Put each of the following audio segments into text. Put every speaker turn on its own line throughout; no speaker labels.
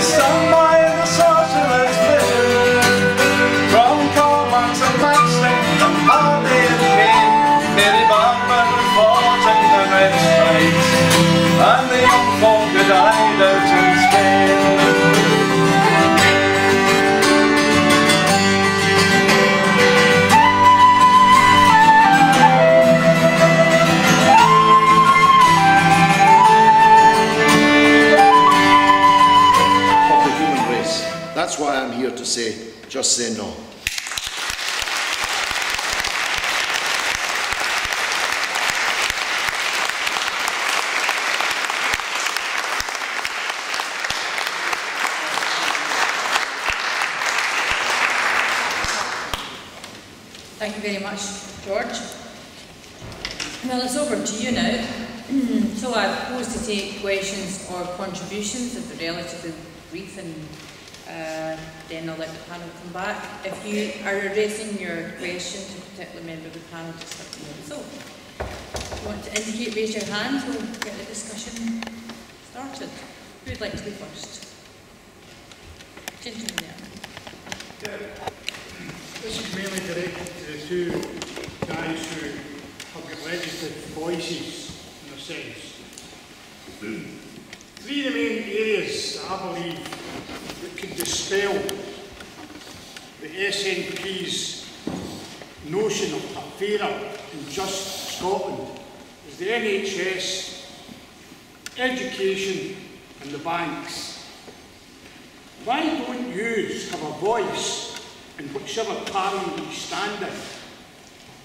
stand by the socialist vision. From coal mines and plastic and Hardy and Kane, nearly Barbara fought in the red stripes, and the young folk had died out in Spain.
That's why I'm here to say, just say no.
Thank you very much, George. Well, it's over to you now. So I propose to take questions or contributions if they're relatively brief, and then I'll let the panel come back. If you are addressing your question to a particular member of the panel, just let me know. So, if you want to indicate, raise your hand, we'll get the discussion started. Who would like to go first? Gentleman there.
This is mainly directed to the two guys who have got legislative voices, in a sense. Three of the main areas, I believe, that could dispel the SNP's notion of a fairer and just Scotland is the NHS, education and the banks. Why don't you have a voice in whichever parliament you stand in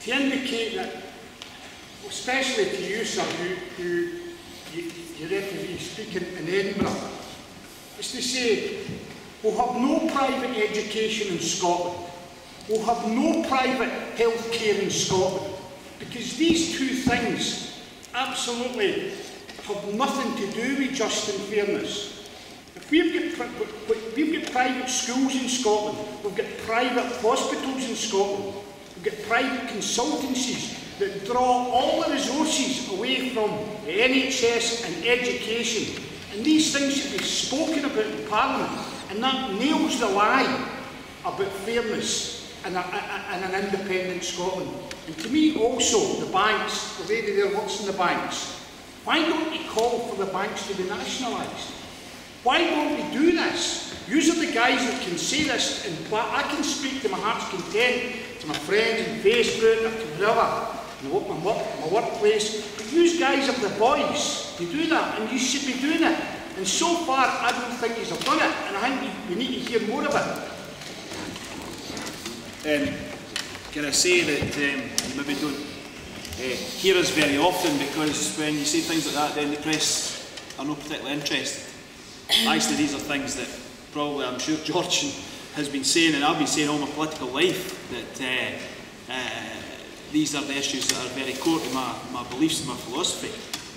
to indicate that, especially to you, sir, who you referee speaking in Edinburgh, is to say, we'll have no private education in Scotland, we'll have no private health care in Scotland, because these two things absolutely have nothing to do with just and fairness. If we've got private schools in Scotland, we've got private hospitals in Scotland, we've got private consultancies that draw all the resources away from the NHS and education. And these things should be spoken about in Parliament, and that nails the line about fairness and an independent Scotland. And to me also, the banks, the lady there works in the banks, why don't you call for the banks to be nationalised? Why don't we do this? Yous are the guys that can say this, and I can speak to my heart's content to my friends on Facebook or to whoever, in my workplace, but you guys have the voice to do that, and you should be doing it. And so far, I don't think you have done it, and I think we need to hear more of it.
Can I say that you maybe don't hear us very often, because when you say things like that, then the press are not particularly interested. Actually, these are things that probably I'm sure George has been saying, and I've been saying all my political life, that these are the issues that are very core to my beliefs and my philosophy.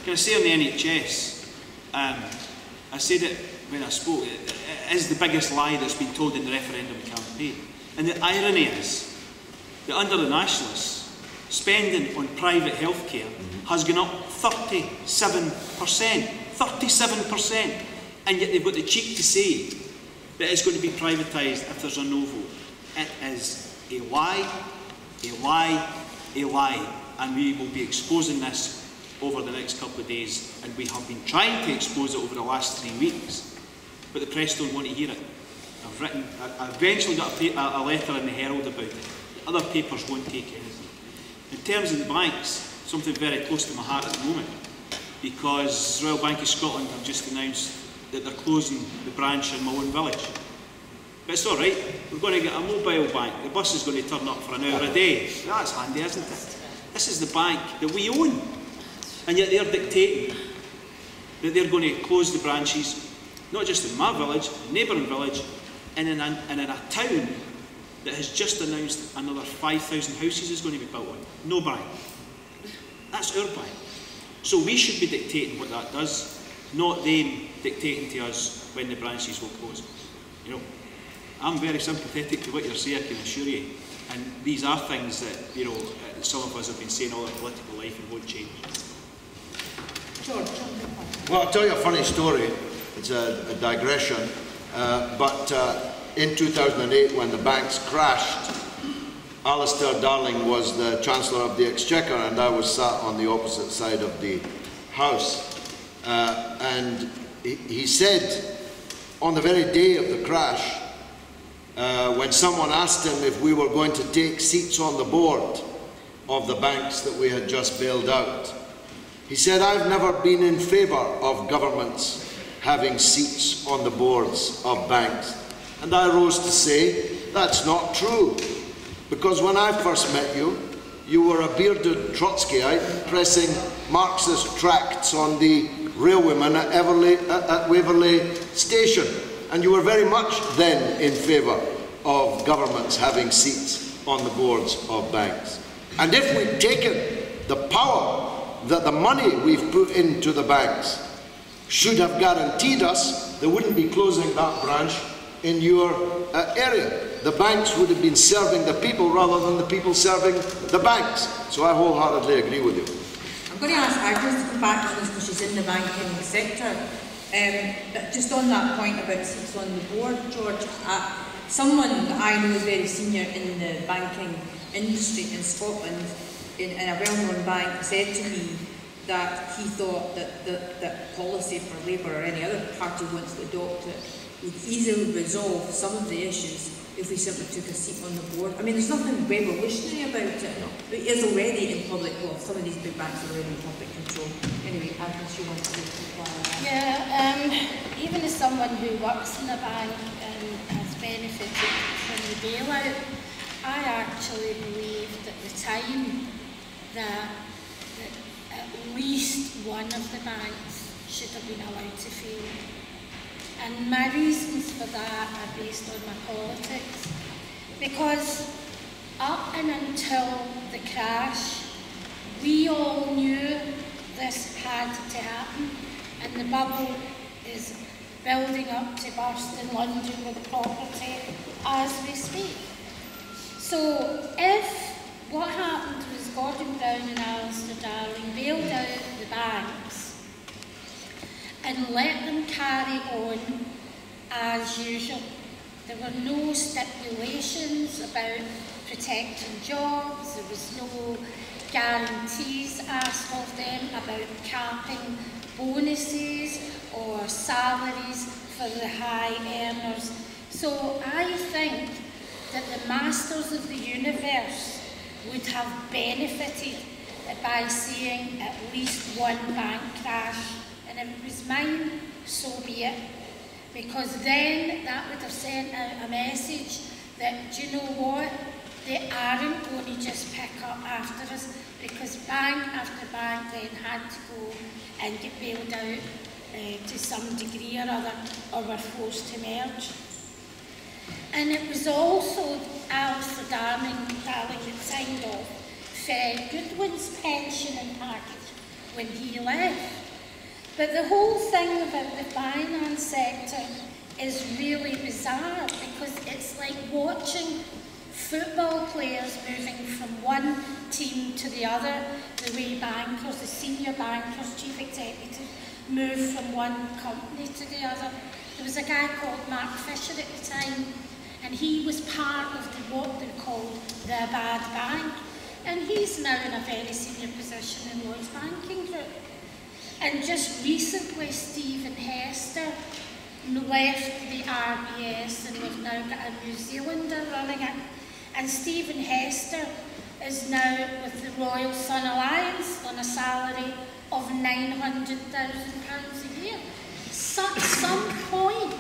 Can I say on the NHS, I said it when I spoke, it is the biggest lie that's been told in the referendum campaign. And the irony is that under the Nationalists, spending on private healthcare has gone up 37%. 37%. And yet they've got the cheek to say that it's going to be privatised if there's a no vote. It is a lie, a lie, a lie. And we will be exposing this over the next couple of days, and we have been trying to expose it over the last 3 weeks, but the press don't want to hear it. I eventually got a letter in the Herald about it. Other papers won't take anything. In terms of the banks, something very close to my heart at the moment, because Royal Bank of Scotland have just announced that they're closing the branch in my own village. But it's all right, we're going to get a mobile bank. The bus is going to turn up for an hour a day. That's handy, isn't it? This is the bank that we own. And yet they're dictating that they're going to close the branches, not just in my village, neighbouring village, and in a town that has just announced another 5,000 houses is going to be built on. No bank. That's our bank. So we should be dictating what that does, not them dictating to us when the branches will close. You know, I'm very sympathetic to what you're saying, I can assure you. And these are things that, you know, some of us have been saying all our political life and won't change.
George.
Well, I'll tell you a funny story. It's a digression. But in 2008, when the banks crashed, Alistair Darling was the Chancellor of the Exchequer, and I was sat on the opposite side of the House. And he said, on the very day of the crash, when someone asked him if we were going to take seats on the board of the banks that we had just bailed out, he said, "I've never been in favour of governments having seats on the boards of banks." And I rose to say, that's not true. Because when I first met you, you were a bearded Trotskyite pressing Marxist tracts on the railwaymen at Waverley Station. And you were very much then in favour of governments having seats on the boards of banks. And if we'd taken the power that the money we've put into the banks should have guaranteed us, they wouldn't be closing that branch in your area. The banks would have been serving the people rather than the people serving the banks. So I wholeheartedly agree with you.
I'm going to ask Agnes to come back to this because she's in the banking sector. But just on that point about seats on the board, George, someone that I know is very senior in the banking industry in Scotland, in a well-known bank, said to me that he thought that policy for Labour or any other party wants to adopt it would easily resolve some of the issues if we simply took a seat on the board. I mean, there's nothing revolutionary about it. But it is already in public law. Some of these big banks are already in public control. Anyway, Agnes, you want to reply on that?
Yeah, even as someone who works in a bank and has benefited from the bailout, I actually believe that the time that at least one of the banks should have been allowed to fail. And my reasons for that are based on my politics. Because up and until the crash, we all knew this had to happen, and the bubble is building up to burst in London with property as we speak. So if what happened was Gordon Brown and Alistair Darling bailed out the banks and let them carry on as usual. There were no stipulations about protecting jobs, there was no guarantees asked of them about capping bonuses or salaries for the high earners. So I think that the masters of the universe would have benefited by seeing at least one bank crash. And if it was mine, so be it. Because then that would have sent out a message that, do you know what, they aren't going to just pick up after us, because bank after bank then had to go and get bailed out to some degree or other, or were forced to merge. And it was also Alistair Darling that signed off Fred Goodwin's pensioning package when he left. But the whole thing about the finance sector is really bizarre, because it's like watching football players moving from one team to the other, the way bankers, the senior bankers, chief executives, move from one company to the other. There was a guy called Mark Fisher at the time, and he was part of what they called the bad bank, and he's now in a very senior position in Lloyds Banking Group. And just recently, Stephen Hester left the RBS, and we've now got a New Zealander running it. And Stephen Hester is now with the Royal Sun Alliance on a salary of £900,000 a year. So at some point,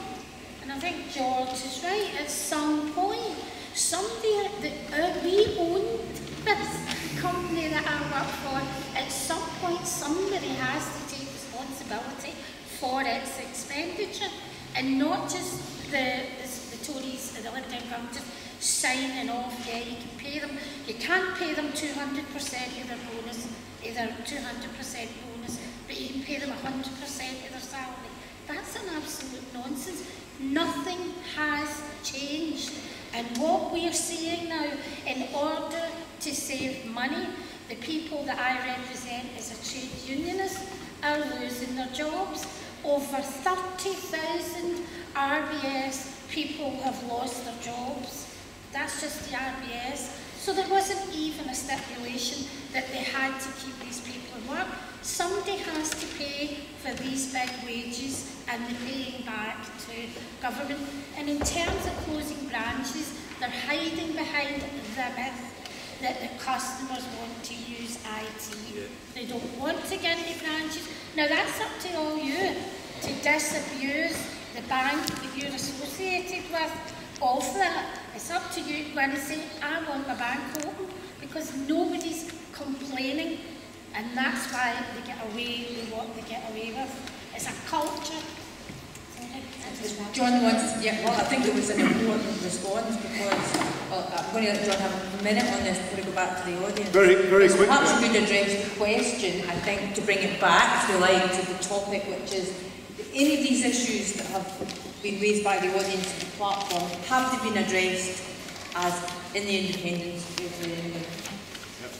and I think George is right, at some point, somebody that we owned this company that I work for, at some point somebody has to take responsibility for its expenditure, and not just the Tories and the Lib Dem government just signing off. Yeah, you can pay them. You can't pay them 200% of their bonus, either 200% bonus, but you can pay them 100% of their salary. That's an absolute nonsense. Nothing has changed. And what we are seeing now, in order to save money, the people that I represent as a trade unionist are losing their jobs. Over 30,000 are RBS, people have lost their jobs. That's just the RBS. So there wasn't even a stipulation that they had to keep these people in work. Somebody has to pay for these big wages and they're paying back to government. And in terms of closing branches, they're hiding behind the myth that the customers want to use IT. They don't want to get any branches. Now that's up to all you to disabuse the bank that you're associated with of that. It's up to you when you say, I want my bank open, because nobody's complaining, and that's why they get away with what they get away with. It's a culture.
John wants, yeah, well, I think it was an important response because, well, I'm going to let John have a minute on this before we go back to the audience.
Very quickly.
Perhaps you could address the question, I think, to bring it back, if you like, to the topic, which is, any of these issues that have been raised by the audience of the platform, have they been addressed as in the independence referendum?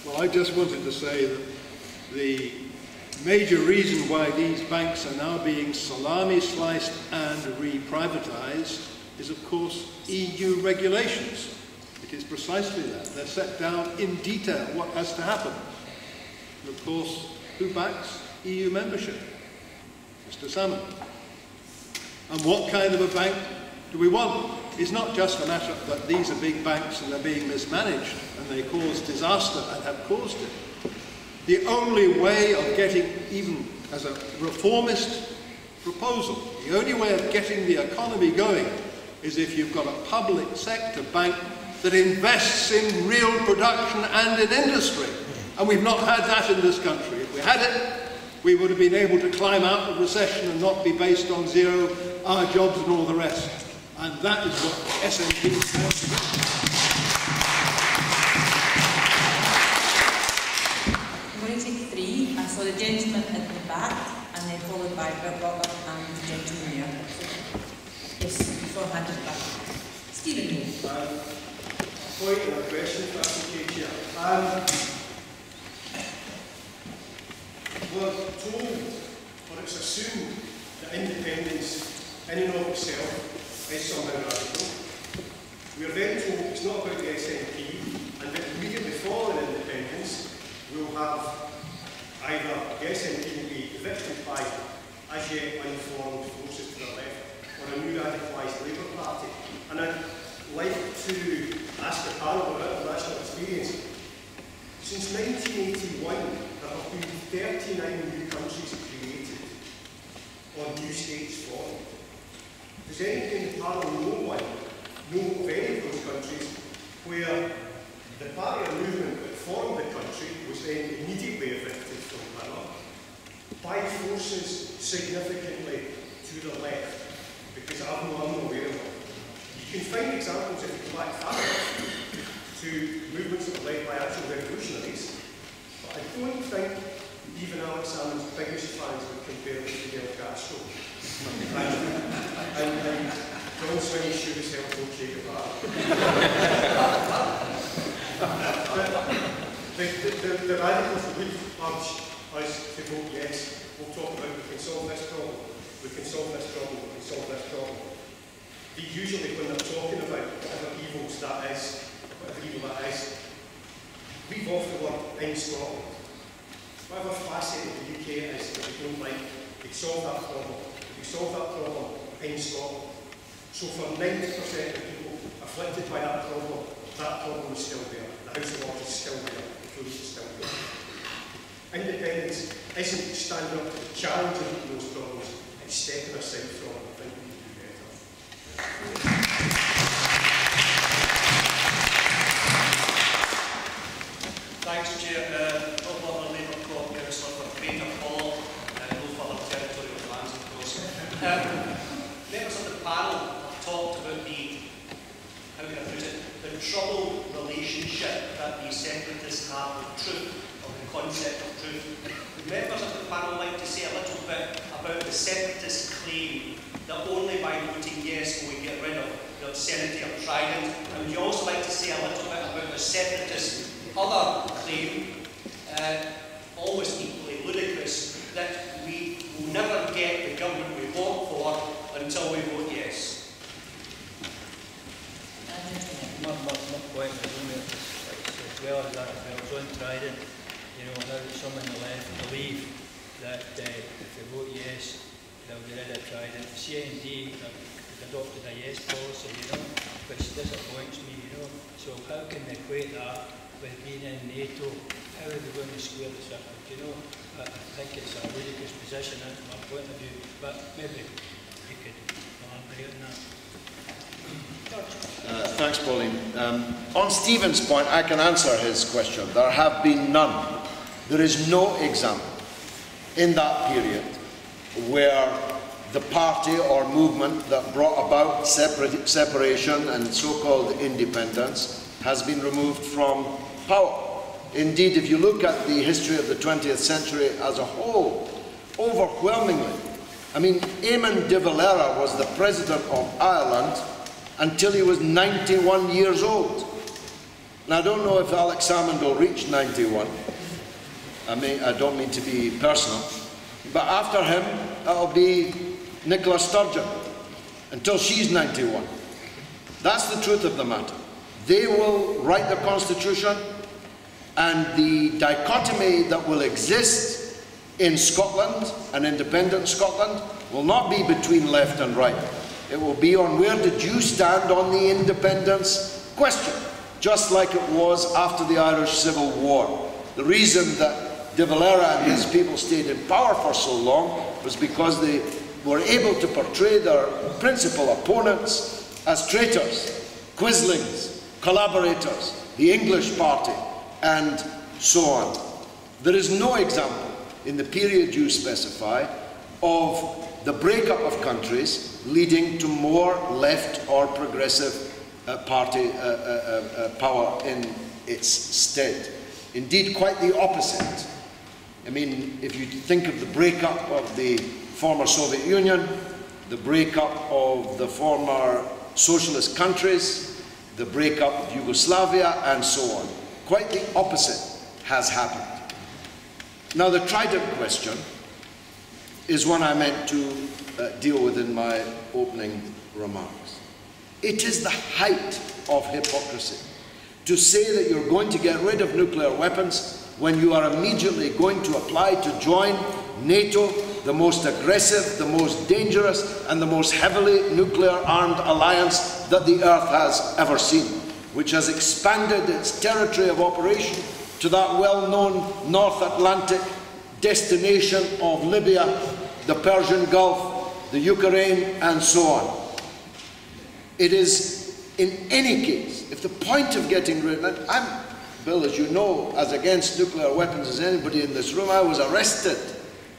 Well, I just wanted to say that the major reason why these banks are now being salami sliced and re-privatised is, of course, EU regulations. It is precisely that. They're set down in detail what has to happen. And of course, who backs EU membership? Mr. Salmon. And what kind of a bank do we want? It's not just a matter that these are big banks and they're being mismanaged and they cause disaster and have caused it. The only way of getting, even as a reformist proposal, the only way of getting the economy going is if you've got a public sector bank that invests in real production and in industry. And we've not had that in this country. If we had it, we would have been able to climb out of recession and not be based on zero, our jobs and all the rest. And that is what SNP stands for.
I'm going to take three. I saw the gentleman at the back, and then followed by Robert and the gentleman here. Yes, before I hand it back. Stephen.
Point and a question, if that's okay, Chair. We're told, or it's assumed, that independence in and of itself is somehow radical. We are then told it's not about the SNP, and that immediately following independence, we'll have either the SNP will be evicted by as yet uninformed forces to the left, or a new radicalised Labour Party. And I'd like to ask the panel about international experience. Since 1981, there have been 39 new countries created, or new states formed. Does anybody in the panel know of any of those countries where the party or movement that formed the country was then immediately evicted from power by forces significantly to the left? Because I'm not aware of them. You can find examples if you go back far enough to movements that were led by actual revolutionaries, but I don't think even Alex Salmon's biggest fans would compare with Fidel Castro. and John Sweeney sure as hell don't Che Guevara. The radicals would urge us to vote yes. We'll talk about we can solve this problem, we can solve this problem, we can solve this problem. They usually, when they're talking about whatever evils that is, whatever evil that is, leave off the word in Scotland. Whatever facet of the UK it is that we don't like, we solve that problem. We solve that problem in Scotland. So for 90% of people afflicted by that problem is still there. The House of Lords is still there. The police is still there. Independence isn't standing up to the challenge of those problems, it's stepping aside from them. I think we can do better.
Thanks, Chair. No further Labour Corp Councillor for Greater Hall, no further territorial lands, of course. Members of the panel have talked about the, how can I put it, the troubled relationship that the separatists have with truth, or the concept of truth. Would members of the panel like to say a little bit about the separatist claim that only by voting yes will we get rid of Senator Trident? And would you also like to say a little bit about the separatist other claim, almost equally ludicrous, that we will never get the government we vote for until we vote yes?
well as that as well. John Trident, you know, now that some on the left believe that if they vote yes, they'll get rid of Trident. The CND have adopted a yes policy, you know, which disappoints me, you know. So how can they equate that with being in NATO? How are they going to square the circle, you know? I think it's a ludicrous position, that's my point of view, but maybe you could elaborate on that.
Thanks, Pauline. On Stephen's point, I can answer his question. There have been none. There is no example in that period where the party or movement that brought about separation and so-called independence has been removed from power. Indeed, if you look at the history of the 20th century as a whole, overwhelmingly, I mean, Eamon de Valera was the President of Ireland until he was 91 years old. Now, I don't know if Alex Salmond will reach 91. I don't mean to be personal, but after him, it'll be Nicola Sturgeon until she's 91. That's the truth of the matter. They will write the Constitution, and the dichotomy that will exist in Scotland, an independent Scotland, will not be between left and right. It will be on where did you stand on the independence question, just like it was after the Irish Civil War. The reason that de Valera and his people stayed in power for so long was because they were able to portray their principal opponents as traitors, quislings, collaborators, the English party, and so on. There is no example in the period you specify of the breakup of countries leading to more left or progressive party power in its stead. Indeed, quite the opposite. I mean, if you think of the breakup of the former Soviet Union, the breakup of the former socialist countries, the breakup of Yugoslavia, and so on. Quite the opposite has happened. Now, the Trident question is one I meant to deal with in my opening remarks. It is the height of hypocrisy to say that you're going to get rid of nuclear weapons when you are immediately going to apply to join NATO, the most aggressive, the most dangerous, and the most heavily nuclear-armed alliance that the Earth has ever seen, which has expanded its territory of operation to that well-known North Atlantic destination of Libya, the Persian Gulf, the Ukraine, and so on. It is, in any case, if the point of getting rid of it, Bill, as you know, as against nuclear weapons as anybody in this room, I was arrested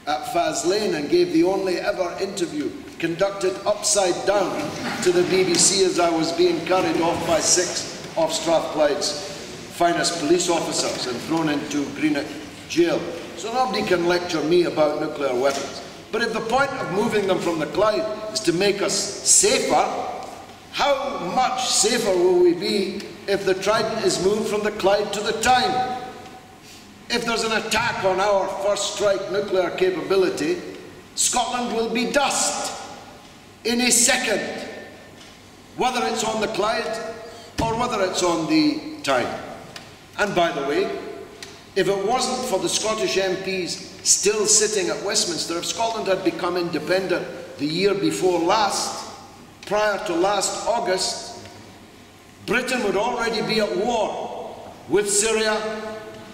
at Faz Lane and gave the only ever interview conducted upside down to the BBC as I was being carried off by 6 of Strathclyde's finest police officers and thrown into Greenock jail. So nobody can lecture me about nuclear weapons. But if the point of moving them from the Clyde is to make us safer, how much safer will we be if the Trident is moved from the Clyde to the Tyne? If there's an attack on our first strike nuclear capability, Scotland will be dust in a second, whether it's on the Clyde or whether it's on the Tyne. And by the way, if it wasn't for the Scottish MPs still sitting at Westminster, if Scotland had become independent the year before last, prior to last August, Britain would already be at war with Syria,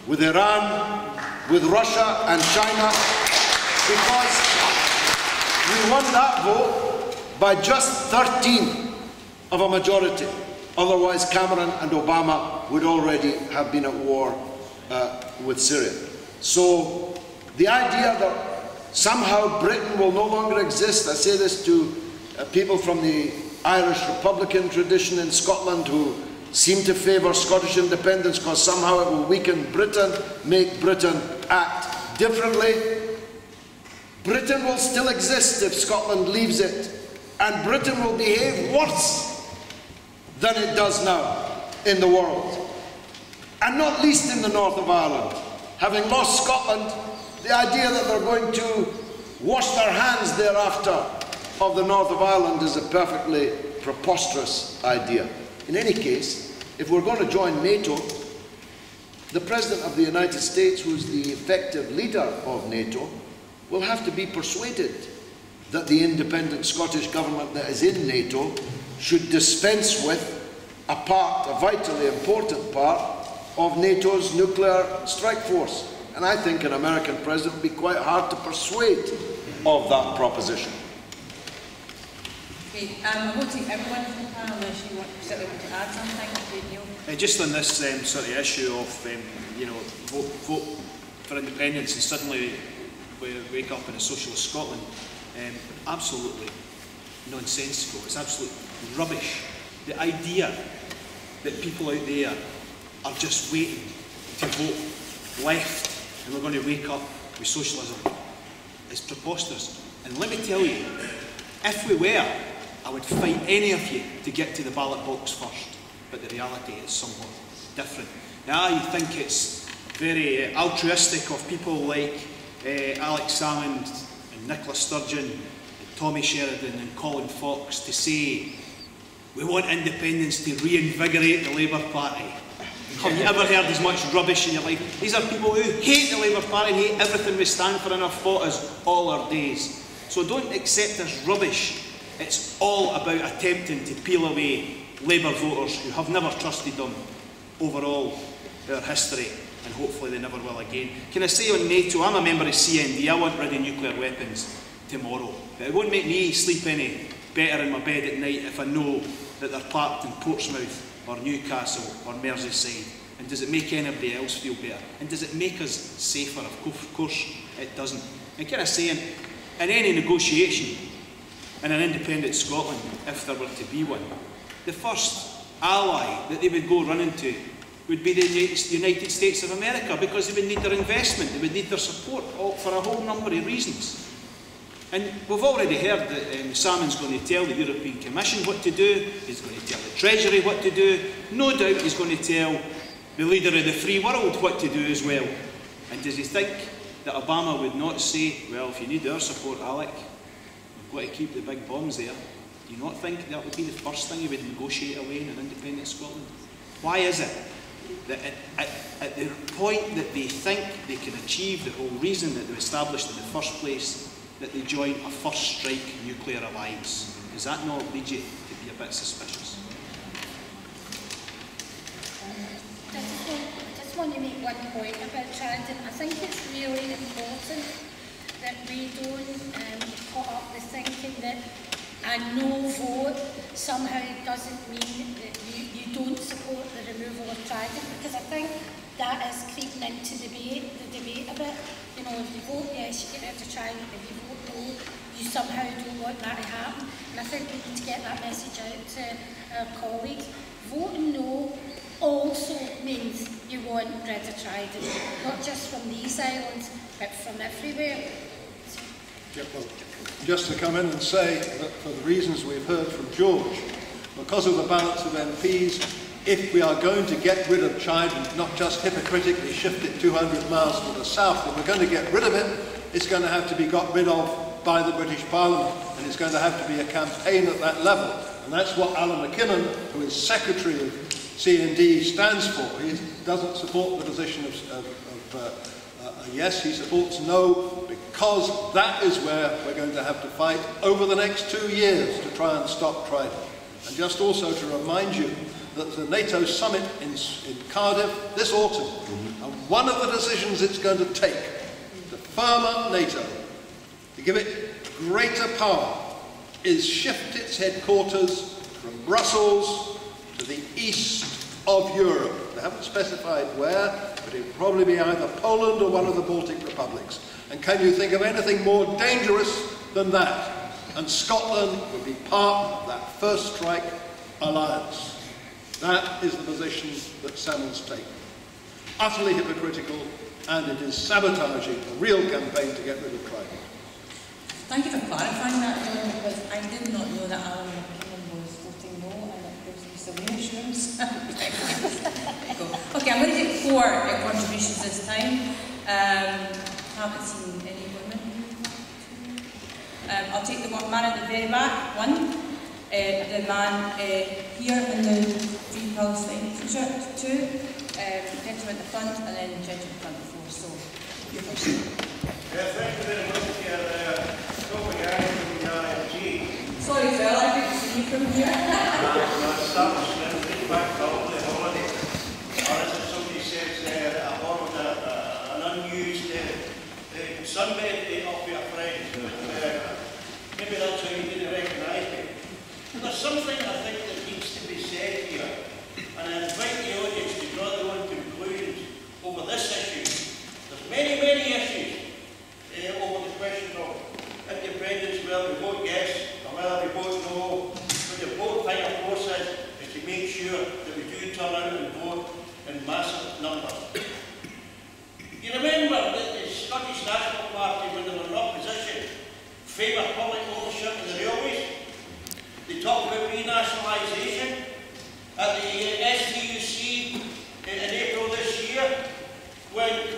with Iran, with Russia and China, because we won that vote by just 13 of a majority. Otherwise, Cameron and Obama would already have been at war with Syria. So the idea that somehow Britain will no longer exist, I say this to people from the Irish Republican tradition in Scotland who seem to favour Scottish independence because somehow it will weaken Britain, make Britain act differently. Britain will still exist if Scotland leaves it, and Britain will behave worse than it does now in the world, and not least in the north of Ireland. Having lost Scotland, the idea that they're going to wash their hands thereafter of the north of Ireland is a perfectly preposterous idea. In any case, if we're going to join NATO, the President of the United States, who's the effective leader of NATO, will have to be persuaded that the independent Scottish Government that is in NATO should dispense with a vitally important part of NATO's nuclear strike force. And I think an American president would be quite hard to persuade of that proposition.
Okay, I'm going to take everyone from the panel unless you want to add something. Neil?
Just on this sort of issue of, you know, vote for independence and suddenly we wake up in a socialist Scotland, absolutely nonsensical. It's absolute rubbish. The idea that people out there are just waiting to vote left and we're going to wake up with socialism is preposterous. And let me tell you, if we were, I would fight any of you to get to the ballot box first. But the reality is somewhat different. Now, I think it's very altruistic of people like Alex Salmond and Nicola Sturgeon and Tommy Sheridan and Colin Fox to say we want independence to reinvigorate the Labour Party. Have you ever heard as much rubbish in your life? These are people who hate the Labour Party and hate everything we stand for and have fought us all our days. So don't accept this rubbish. It's all about attempting to peel away Labour voters who have never trusted them overall their history, and hopefully they never will again. Can I say on NATO, I'm a member of CND, I want rid of nuclear weapons tomorrow. But it won't make me sleep any better in my bed at night if I know that they're parked in Portsmouth or Newcastle or Merseyside. And does it make anybody else feel better? And does it make us safer? Of course it doesn't. And can I say, in any negotiation in an independent Scotland, if there were to be one, the first ally that they would go running to would be the United States of America, because they would need their investment, they would need their support for a whole number of reasons. And we've already heard that Salmon's going to tell the European Commission what to do, he's going to tell the Treasury what to do, no doubt he's going to tell the leader of the free world what to do as well. And does he think that Obama would not say, well, if you need our support, Alec, we've got to keep the big bombs there? Do you not think that would be the first thing he would negotiate away in an independent Scotland? Why is it that at the point that they think they can achieve the whole reason that they were established in the first place, that they join a first strike nuclear alliance? Does that not lead you to be a bit suspicious?
I just want to make one point about Trident. I think it's really important that we don't put up with thinking that a no vote somehow doesn't mean that you don't support the removal of Trident, because I think that is creeping into the debate a bit. You know, if you vote yes, you get rid of Trident. If you vote no, you somehow don't want that to happen. And I think we need to get that message out to our colleagues. Voting no also means you want rid of Trident, not just from these islands, but from everywhere.
Yeah, well, just to come in and say that for the reasons we've heard from George, because of the balance of MPs, if we are going to get rid of Trident, not just hypocritically shift it 200 miles to the south, if we're going to get rid of it, it's going to have to be got rid of by the British Parliament, and it's going to have to be a campaign at that level. And that's what Alan McKinnon, who is Secretary of CND, stands for. He doesn't support the position of yes, he supports no, because that is where we're going to have to fight over the next 2 years to try and stop Trident. And just also to remind you that the NATO summit in Cardiff this autumn, and one of the decisions it's going to take to firm up NATO, to give it greater power, is shift its headquarters from Brussels to the east of Europe. They haven't specified where, but it will probably be either Poland or one of the Baltic republics. And can you think of anything more dangerous than that? And Scotland would be part of that first strike alliance. That is the position that Salmon's taken. Utterly hypocritical, and it is sabotaging a real campaign to get rid of Trident.
Thank you for clarifying that, John, because I did not know that Alan McKinnon was voting no, and it gives me some reassurance. Okay, I'm going to take 4 contributions this time. Haven't seen any women. I'll take the man at the very back. 1. the man here in the Free Palestine t-shirt, two, gentleman at the front, and then gentleman at the front before. So, you're first.
Thank you very much for stopping out from the IMG.
Sorry, Phil, I didn't see you from here.
Back to all the holiday. Or as somebody says, I borrowed an unused sunbed off your friend. Maybe that's how you didn't recognise me. There's something I think that needs to be said here, and I invite the audience to draw their own conclusions over this issue. There's many, many issues over the question of independence, whether we vote yes or whether we vote no. But the vote final process is to make sure that we do turn out and vote in massive numbers. You remember that the Scottish National Party, when they were in opposition, favoured public ownership of the railways. They talked about renationalisation. At the STUC in April this year, when the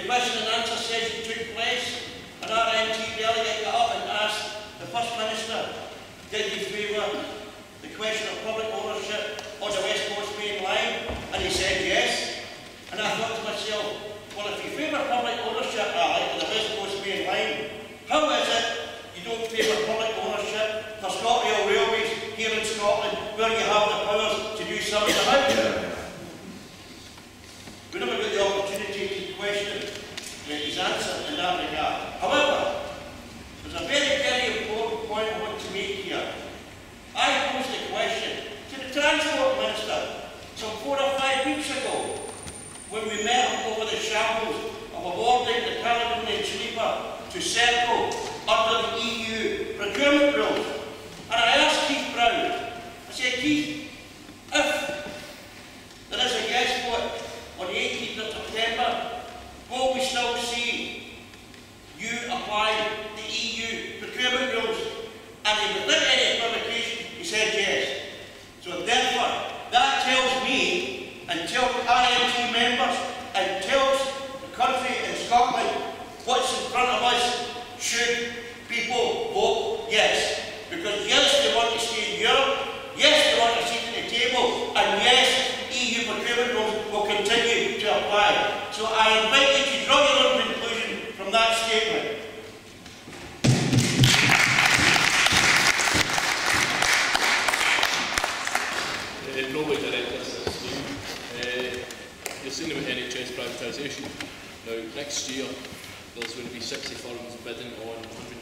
question and answer session took place, an RMT delegate got up and asked the First Minister, did he favour the question of public ownership on the West Coast Main Line? And he said yes. And I thought to myself, well, if you favour public ownership, on the West Coast Main Line, how is it you don't favour public ownership for ScotRail Railways here in Scotland, where you have the powers to do something about it? We never got the opportunity to question his answer in that regard. However, there's a very, very important point I want to make here. I posed the question to the Transport Minister some 4 or 5 weeks ago, when we met over the shambles of awarding the Caledonian Sleeper to Circle under the EU procurement rules. And I asked Keith Brown, I said, Keith, if there is a yes vote on the 18th of September, will we still see you apply the EU procurement rules? And without any equivocation, he said yes. So therefore, that tells me, and tells IMT members, and tells the country in Scotland what's in front of us should people vote yes. Because yes, they want to stay in Europe, yes, they want a seat at the table, and yes, EU procurement rules will continue to apply. So I invite you to draw your own conclusion from that statement.
Probably directors at STUC. You're saying about NHS privatisation. Now, next year, there's going to be 60 firms bidding on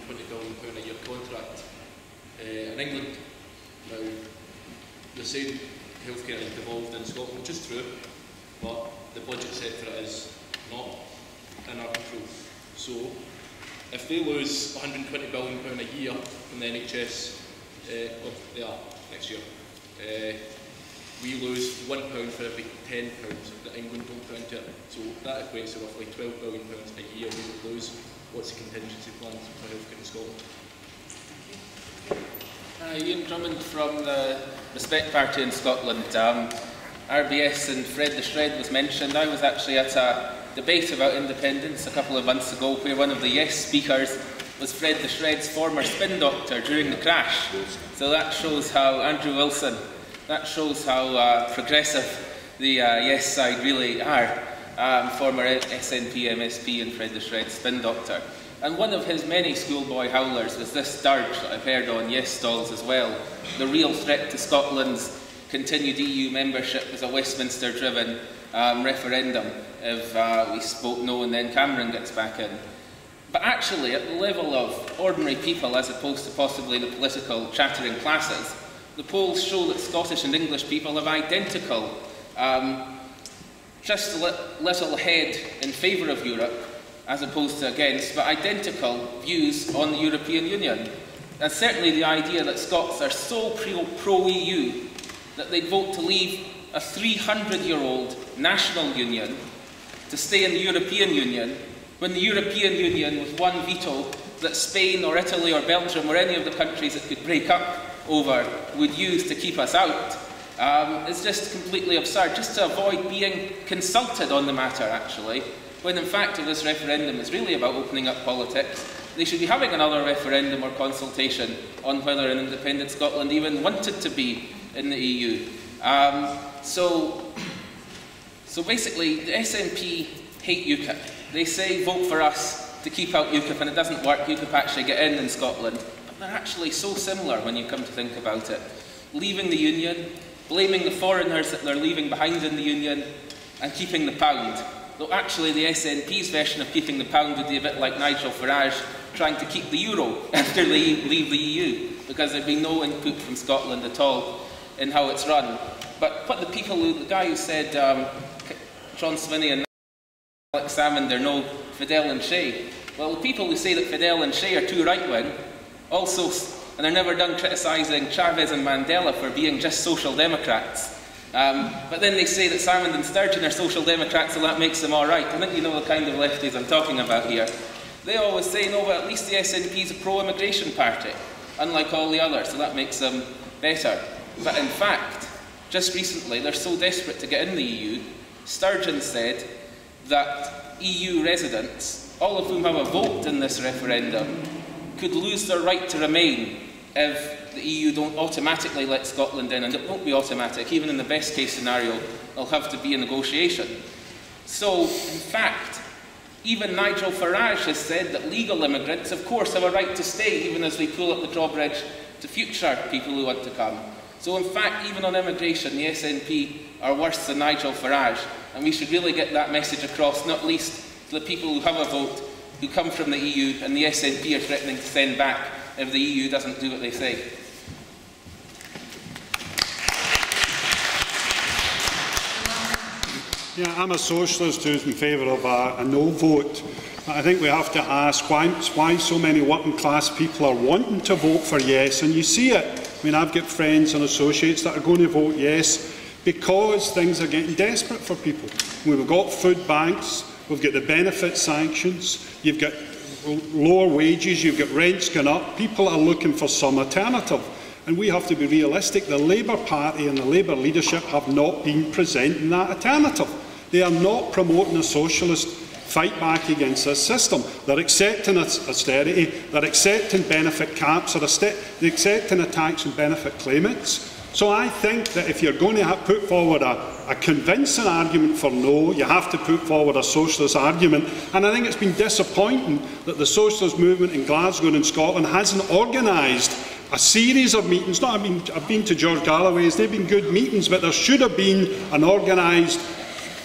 £120 billion a year contract in England. Now, you're saying healthcare is devolved in Scotland, which is true, but the budget set for it is not in our control. So, if they lose £120 billion a year from the NHS, well, they are next year, we lose £1 for every £10 that England don't put into it. So that equates to roughly £12 billion a year we would lose. What's the contingency plan for healthcare in Scotland?
Ian Drummond from the Respect Party in Scotland. RBS and Fred the Shred was mentioned. I was actually at a debate about independence a couple of months ago where one of the yes speakers was Fred the Shred's former spin doctor during the crash. So that shows how Andrew Wilson, that shows how progressive the yes side really are. Former SNP MSP and Fred the Shred spin doctor. And one of his many schoolboy howlers was this dirge that I've heard on yes stalls as well. The real threat to Scotland's continued EU membership is a Westminster-driven referendum if we spoke no and then Cameron gets back in. But actually, at the level of ordinary people as opposed to possibly the political chattering classes, the polls show that Scottish and English people have identical, just a little ahead in favour of Europe, as opposed to against, but identical views on the European Union. And certainly the idea that Scots are so pro-EU that they'd vote to leave a 300-year-old national union to stay in the European Union, when the European Union, with one veto that Spain or Italy or Belgium or any of the countries that could break up over would use to keep us out, is just completely absurd, just to avoid being consulted on the matter, actually, when in fact this referendum is really about opening up politics. they should be having another referendum or consultation on whether an independent Scotland even wanted to be in the EU. So basically, the SNP hate UKIP. They say vote for us to keep out UKIP, and it doesn't work. UKIP actually get in Scotland. But they're actually so similar when you come to think about it. Leaving the Union, blaming the foreigners that they're leaving behind in the Union, and keeping the pound. Though actually the SNP's version of keeping the pound would be a bit like Nigel Farage trying to keep the euro after they leave the EU, because there'd be no input from Scotland at all in how it's run. But the people the guy who said Sean Swinney and Alex Salmond are no Fidel and Shea, well, the people who say that Fidel and Shea are too right-wing also, and they're never done criticising Chavez and Mandela for being just social democrats. But then they say that Salmond and Sturgeon are social democrats, so that makes them all right. I think you know the kind of lefties I'm talking about here. They always say, no, but at least the SNP is a pro-immigration party, unlike all the others, so that makes them better. But in fact, just recently, they're so desperate to get in the EU, Sturgeon said that EU residents, all of whom have a vote in this referendum, could lose their right to remain if the EU don't automatically let Scotland in, and it won't be automatic. Even in the best case scenario, there'll have to be a negotiation. So, in fact, even Nigel Farage has said that legal immigrants, of course, have a right to stay, even as we pull up the drawbridge to future people who want to come. So, in fact, even on immigration, the SNP are worse than Nigel Farage, and we should really get that message across, not least to the people who have a vote, who come from the EU, and the SNP are threatening to send back if the EU doesn't do what they say.
Yeah, I'm a socialist who's in favour of a no vote. I think we have to ask why so many working class people are wanting to vote for yes, and you see it. I mean, I've got friends and associates that are going to vote yes because things are getting desperate for people. We've got food banks, we've got the benefit sanctions, you've got lower wages, you've got rents going up. People are looking for some alternative. And we have to be realistic. The Labour Party and the Labour leadership have not been presenting that alternative. They are not promoting a socialist fight back against this system. They're accepting austerity, they're accepting benefit caps, they're accepting attacks on benefit claimants. So I think that if you're going to put forward a convincing argument for no, you have to put forward a socialist argument. And I think it's been disappointing that the socialist movement in Glasgow and in Scotland hasn't organised a series of meetings. I've been to George Galloway's, they've been good meetings, but there should have been an organised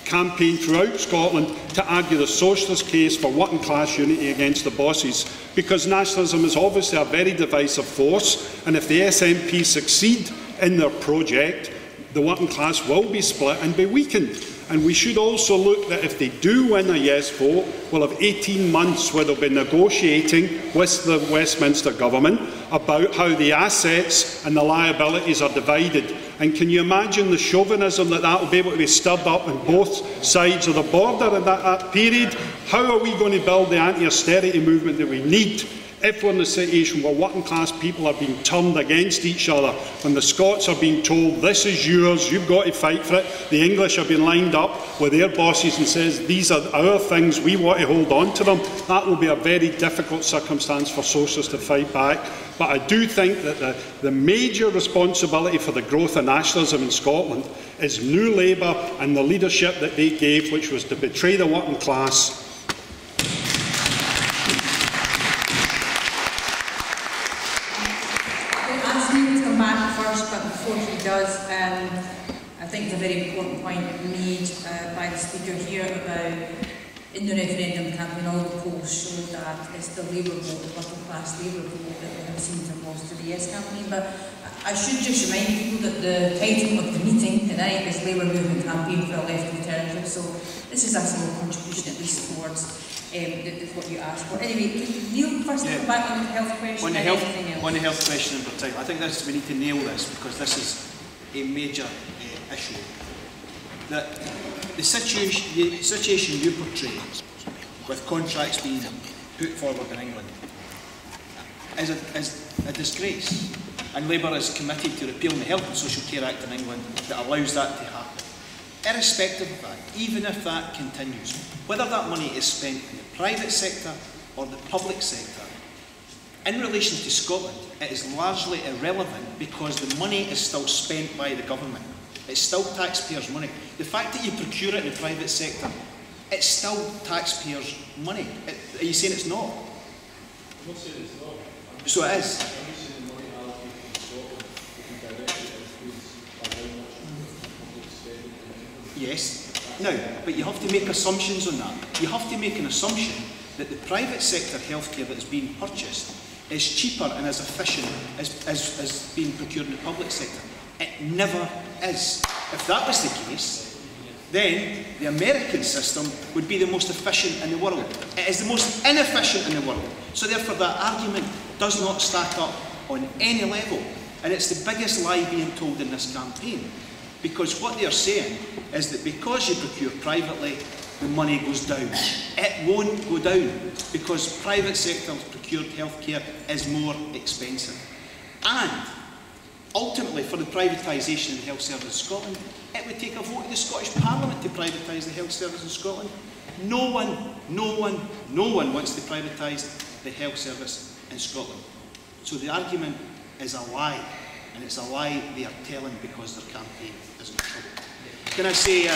campaign throughout Scotland to argue the socialist case for working class unity against the bosses, because nationalism is obviously a very divisive force, and if the SNP succeed in their project, the working class will be split and be weakened. And we should also look that if they do win a yes vote, we'll have 18 months where they'll be negotiating with the Westminster government about how the assets and the liabilities are divided. And can you imagine the chauvinism that will be able to be stirred up on both sides of the border in that period? How are we going to build the anti-austerity movement that we need if we're in a situation where working class people are being turned against each other, when the Scots are being told, this is yours, you've got to fight for it, the English are being lined up with their bosses and says, these are our things, we want to hold on to them? That will be a very difficult circumstance for socialists to fight back. But I do think that the major responsibility for the growth of nationalism in Scotland is New Labour and the leadership that they gave, which was to betray the working class.
But before he does, I think it's a very important point made by the speaker here about in the referendum campaign, all the polls show that it's the Labour vote, the working class Labour vote that we have seen as opposed to the Yes campaign. But I should just remind people that the title of the meeting tonight is Labour Movement Campaign for a Left Alternative. So this is a small contribution at least towards what you asked for. Anyway, Neil, first come back on the health question
on the health question in particular, I think we need to nail this because this is a major issue. That the situation you portray with contracts being put forward in England is a disgrace, and Labour is committed to repealing the Health and Social Care Act in England that allows that to happen. Irrespective of that, even if that continues, whether that money is spent in the private sector or the public sector,
in relation to Scotland, it is largely irrelevant because the money is still spent by the government. It's still taxpayers' money. The fact that you procure it in the private sector, it's still taxpayers' money. Are you saying it's not?
I'm not saying it's not.
So it is.
I'm just saying the money allocated to Scotland will be directly influenced by how much public spending.
Yes. Now, but you have to make assumptions on that. You have to make an assumption that the private sector healthcare that is being purchased is cheaper and as efficient as being procured in the public sector. It never is. If that was the case, then the American system would be the most efficient in the world. It is the most inefficient in the world. So therefore that argument does not stack up on any level. And it's the biggest lie being told in this campaign. Because what they're saying is that because you procure privately, the money goes down. It won't go down because private sector procured healthcare is more expensive. And ultimately, for the privatisation of the health service in Scotland, it would take a vote of the Scottish Parliament to privatise the health service in Scotland. No one wants to privatise the health service in Scotland. So the argument is a lie, and it's a lie they are telling because their campaign is in trouble. Can I say, in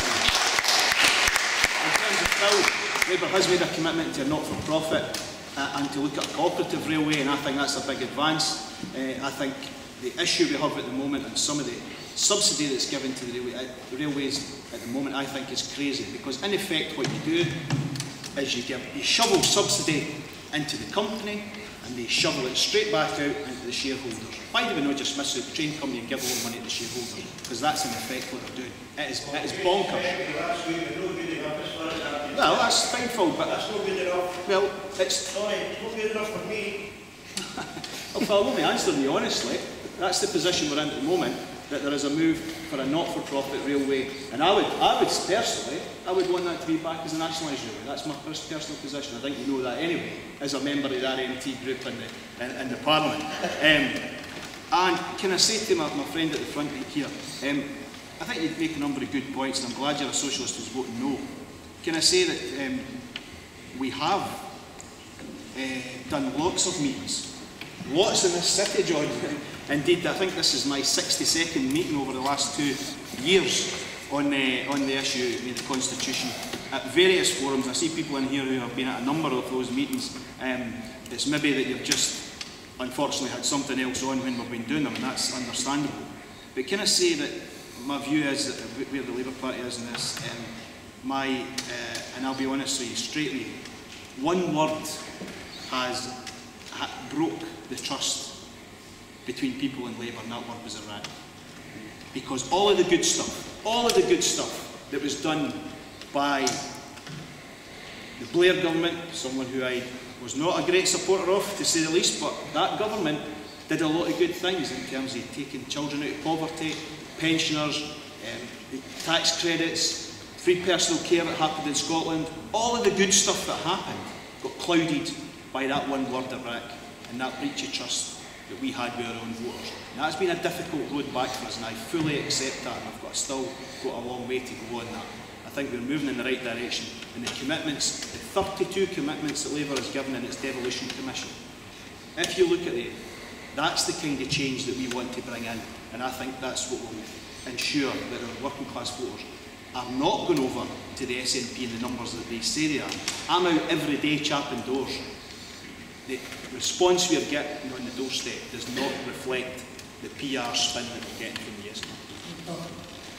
terms of Phil, Labour has made a commitment to a not-for-profit and to look at a cooperative railway, and I think that's a big advance. I think the issue we have at the moment and some of the subsidy that's given to the railways at the moment, I think is crazy, because in effect what you do is you shovel subsidy into the company and they shovel it straight back out into the shareholders. Why do we not just miss out the train company and give all the money to the shareholders? Because that's in effect what they're doing. It is bonkers. Well, that's fine, Phil, but that's not good enough. Well, it's sorry, it's not good enough for me. Well, Phil, let me answer you honestly. That's the position we're in at the moment, that there is a move for a not-for-profit railway. And I would personally, I would want that to be back as a nationalised railway. That's my personal position. I think you know that anyway, as a member of the RMT group in the Parliament. And can I say to my friend at the front here, I think you'd make a number of good points, and I'm glad you're a socialist who's voting no. Can I say that we have done lots of meetings, lots in this city, John. Indeed, I think this is my 62nd meeting over the last 2 years on the issue of the Constitution at various forums. I see people in here who have been at a number of those meetings. It's maybe that you've just unfortunately had something else on when we've been doing them, and that's understandable. But can I say that my view is that where the Labour Party is in this, and I'll be honest with you straightly, one word has broke the trust between people in Labour, and that word was Iran. Because all of the good stuff that was done by the Blair government, someone who I was not a great supporter of, to say the least, but that government did a lot of good things in terms of taking children out of poverty, pensioners, tax credits, free personal care that happened in Scotland. All of the good stuff that happened got clouded by that one word, Iraq, and that breach of trust that we had with our own voters. And that's been a difficult road back for us, and I fully accept that, and I've still got a long way to go on that. I think we're moving in the right direction, and the commitments, the 32 commitments that Labour has given in its Devolution Commission, if you look at it, that's the kind of change that we want to bring in, and I think that's what will ensure that our working class voters are not going over to the SNP in the numbers that they say they are. I'm out every day chapping doors. The response we are getting on the doorstep does not reflect the PR spin that we're getting from the SNP.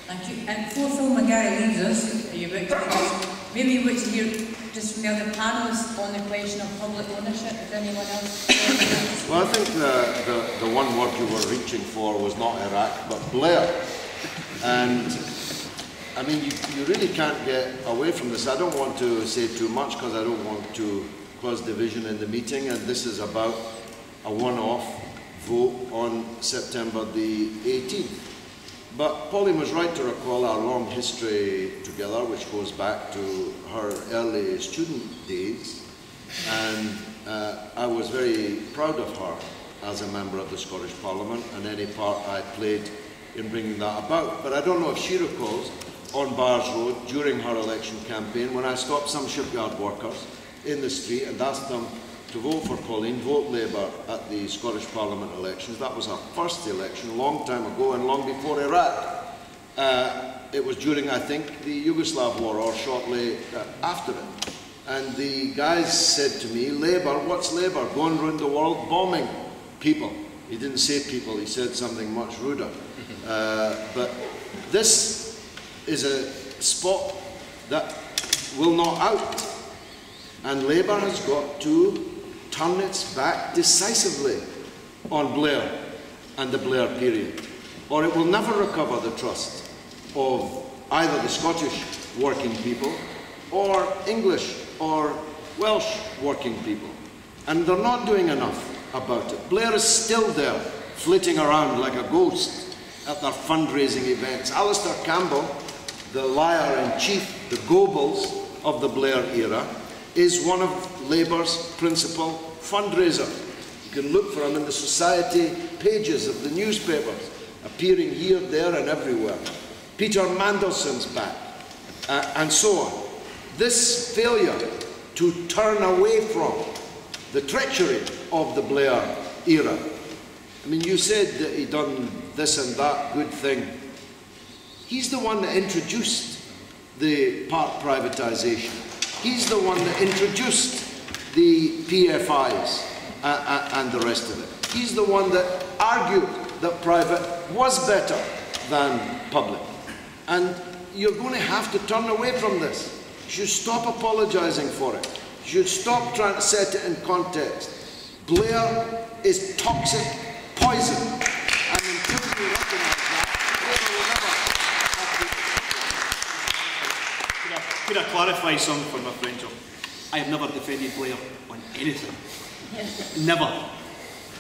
Thank you. And before Phil McGarry leaves us, are you about to leave us? Maybe you would hear just from the other panellists on the question of public ownership, if anyone else.
Well, I think the one word you were reaching for was not Iraq, but Blair. And I mean, you really can't get away from this. I don't want to say too much because I don't want to cause division in the meeting, and this is about a one-off vote on September the 18th. But Pauline was right to recall our long history together, which goes back to her early student days, and I was very proud of her as a member of the Scottish Parliament and any part I played in bringing that about. But I don't know if she recalls on Bars Road during her election campaign when I stopped some shipyard workers in the street and asked them to vote for Pauline, vote Labour at the Scottish Parliament elections. That was our first election, a long time ago and long before Iraq. It was during, I think, the Yugoslav war or shortly after it. And the guys said to me, Labour, what's Labour? Going around the world bombing people. He didn't say people, he said something much ruder. But this is a spot that will not out. And Labour has got to turn its back decisively on Blair and the Blair period, or it will never recover the trust of either the Scottish working people or English or Welsh working people. And they're not doing enough about it. Blair is still there, flitting around like a ghost at their fundraising events. Alistair Campbell, the liar-in-chief, the Goebbels of the Blair era, is one of Labour's principal fundraisers. You can look for him in the society pages of the newspapers, appearing here, there and everywhere. Peter Mandelson's back, and so on. This failure to turn away from the treachery of the Blair era. I mean, you said that he'd done this and that good thing. He's the one that introduced the part privatisation. He's the one that introduced the PFIs and the rest of it. He's the one that argued that private was better than public. And you're going to have to turn away from this. You should stop apologising for it. You should stop trying to set it in context. Blair is toxic poison. And until you recognise that,
Could I clarify something for my friend John? I have never defended Blair on anything. Never.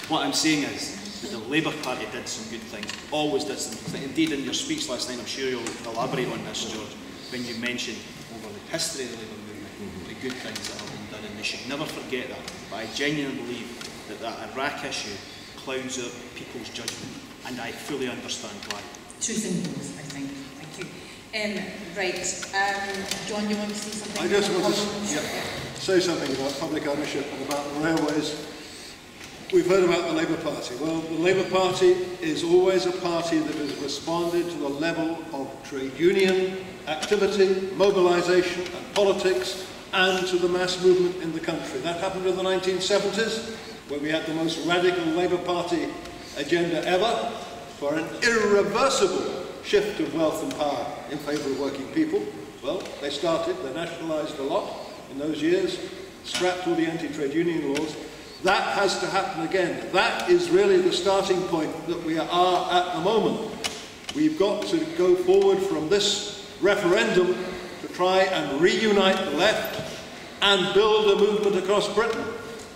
What I'm saying is that the Labour Party did some good things, always did some good things. Indeed, in your speech last night, I'm sure you'll elaborate on this, George, when you mentioned over the history of the Labour movement, the good things that have been done, and they should never forget that. But I genuinely believe that that Iraq issue clouds out people's judgment, and I fully understand why.
Truth in both, I think. Thank you. Right, John, you want to say something?
I just want to say something about public ownership and about the railways. We've heard about the Labour Party. Well, the Labour Party is always a party that has responded to the level of trade union activity, mobilisation and politics, and to the mass movement in the country. That happened in the 1970s, where we had the most radical Labour Party agenda ever for an irreversible shift of wealth and power in favour of working people. Well, they nationalised a lot in those years, scrapped all the anti-trade union laws. That has to happen again. That is really the starting point that we are at the moment. We've got to go forward from this referendum to try and reunite the left and build a movement across Britain.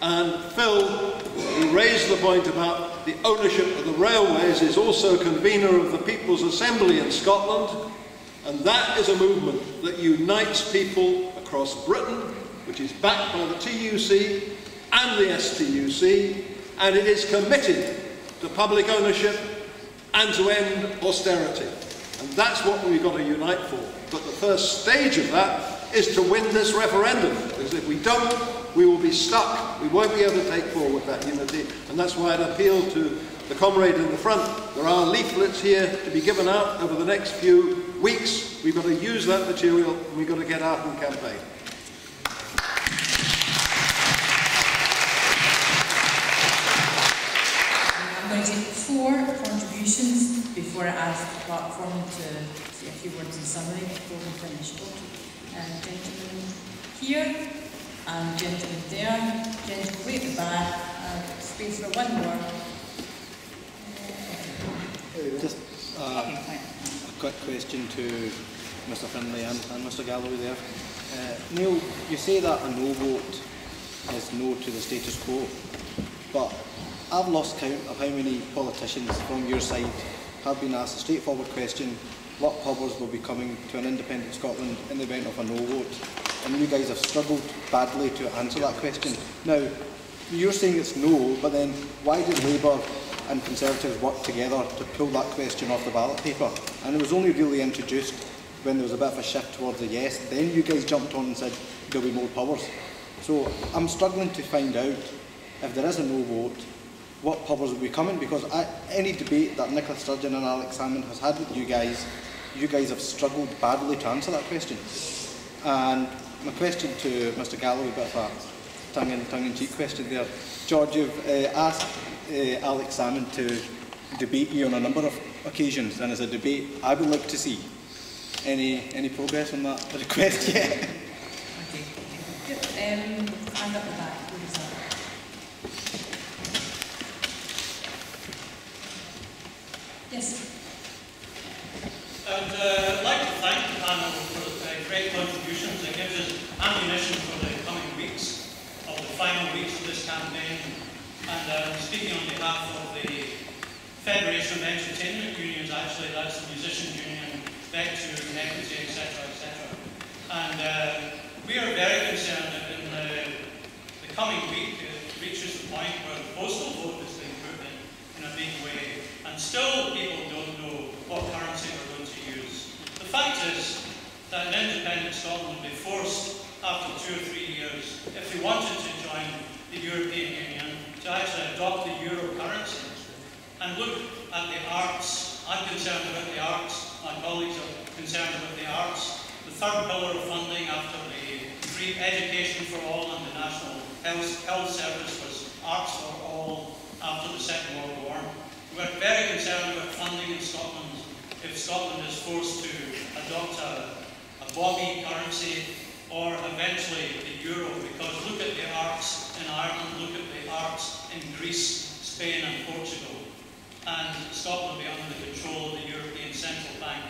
And Phil, who raised the point about the ownership of the railways, is also convener of the People's Assembly in Scotland. And that is a movement that unites people across Britain, which is backed by the TUC and the STUC, and it is committed to public ownership and to end austerity. And that's what we've got to unite for. But the first stage of that is to win this referendum, because if we don't, we will be stuck. We won't be able to take forward that unity, and that's why I'd appeal to the comrade in the front. There are leaflets here to be given out over the next few weeks. We've got to use that material, and we've got to get out and campaign.
I'm going to take 4 contributions before I ask the platform to say a few words in summary before we finish. Gentlemen here, and gentlemen there, gentlemen way at the back, space for one more.
Just a quick question to Mr Findlay and Mr Galloway there. Neil, you say that a no vote is no to the status quo, but I've lost count of how many politicians from your side have been asked a straightforward question: what powers will be coming to an independent Scotland in the event of a no vote? And you guys have struggled badly to answer that question. Now, you're saying it's no, but then why did Labour and Conservatives work together to pull that question off the ballot paper? And it was only really introduced when there was a bit of a shift towards a yes. Then you guys jumped on and said there'll be more powers. So I'm struggling to find out if there is a no vote, what powers will be coming, because any debate that Nicola Sturgeon and Alex Salmond has had with you guys have struggled badly to answer that question. And my question to Mr Galloway, a bit of a tongue-in-cheek question there. George, you've asked Alex Salmond to debate you on a number of occasions, and as a debate I would like to see. Any progress on that request yet?
Okay. Hand up the back, please. Yes.
I'd like to thank the panel for great contributions. It gives us ammunition for the coming weeks, of the final weeks of this campaign. And speaking on behalf of the Federation of Entertainment Unions, actually, that's the Musicians Union, Vector, Equity, etc., etc. And we are very concerned that in the coming week it reaches the point where the postal vote is being put in a big way, and still people don't know what currency we're going to use. The fact is that an independent Scotland would be forced, after 2 or 3 years, if we wanted to join the European Union, to actually adopt the euro currency and look at the arts. I'm concerned about the arts, my colleagues are concerned about the arts. The third pillar of funding after the free education for all and the National Health Service was arts for all after the Second World War. We're very concerned about funding in Scotland if Scotland is forced to adopt a bobby currency or eventually the euro, because look at the arts in Ireland, look at the arts in Greece, Spain and Portugal, and Scotland will be under the control of the European Central Bank.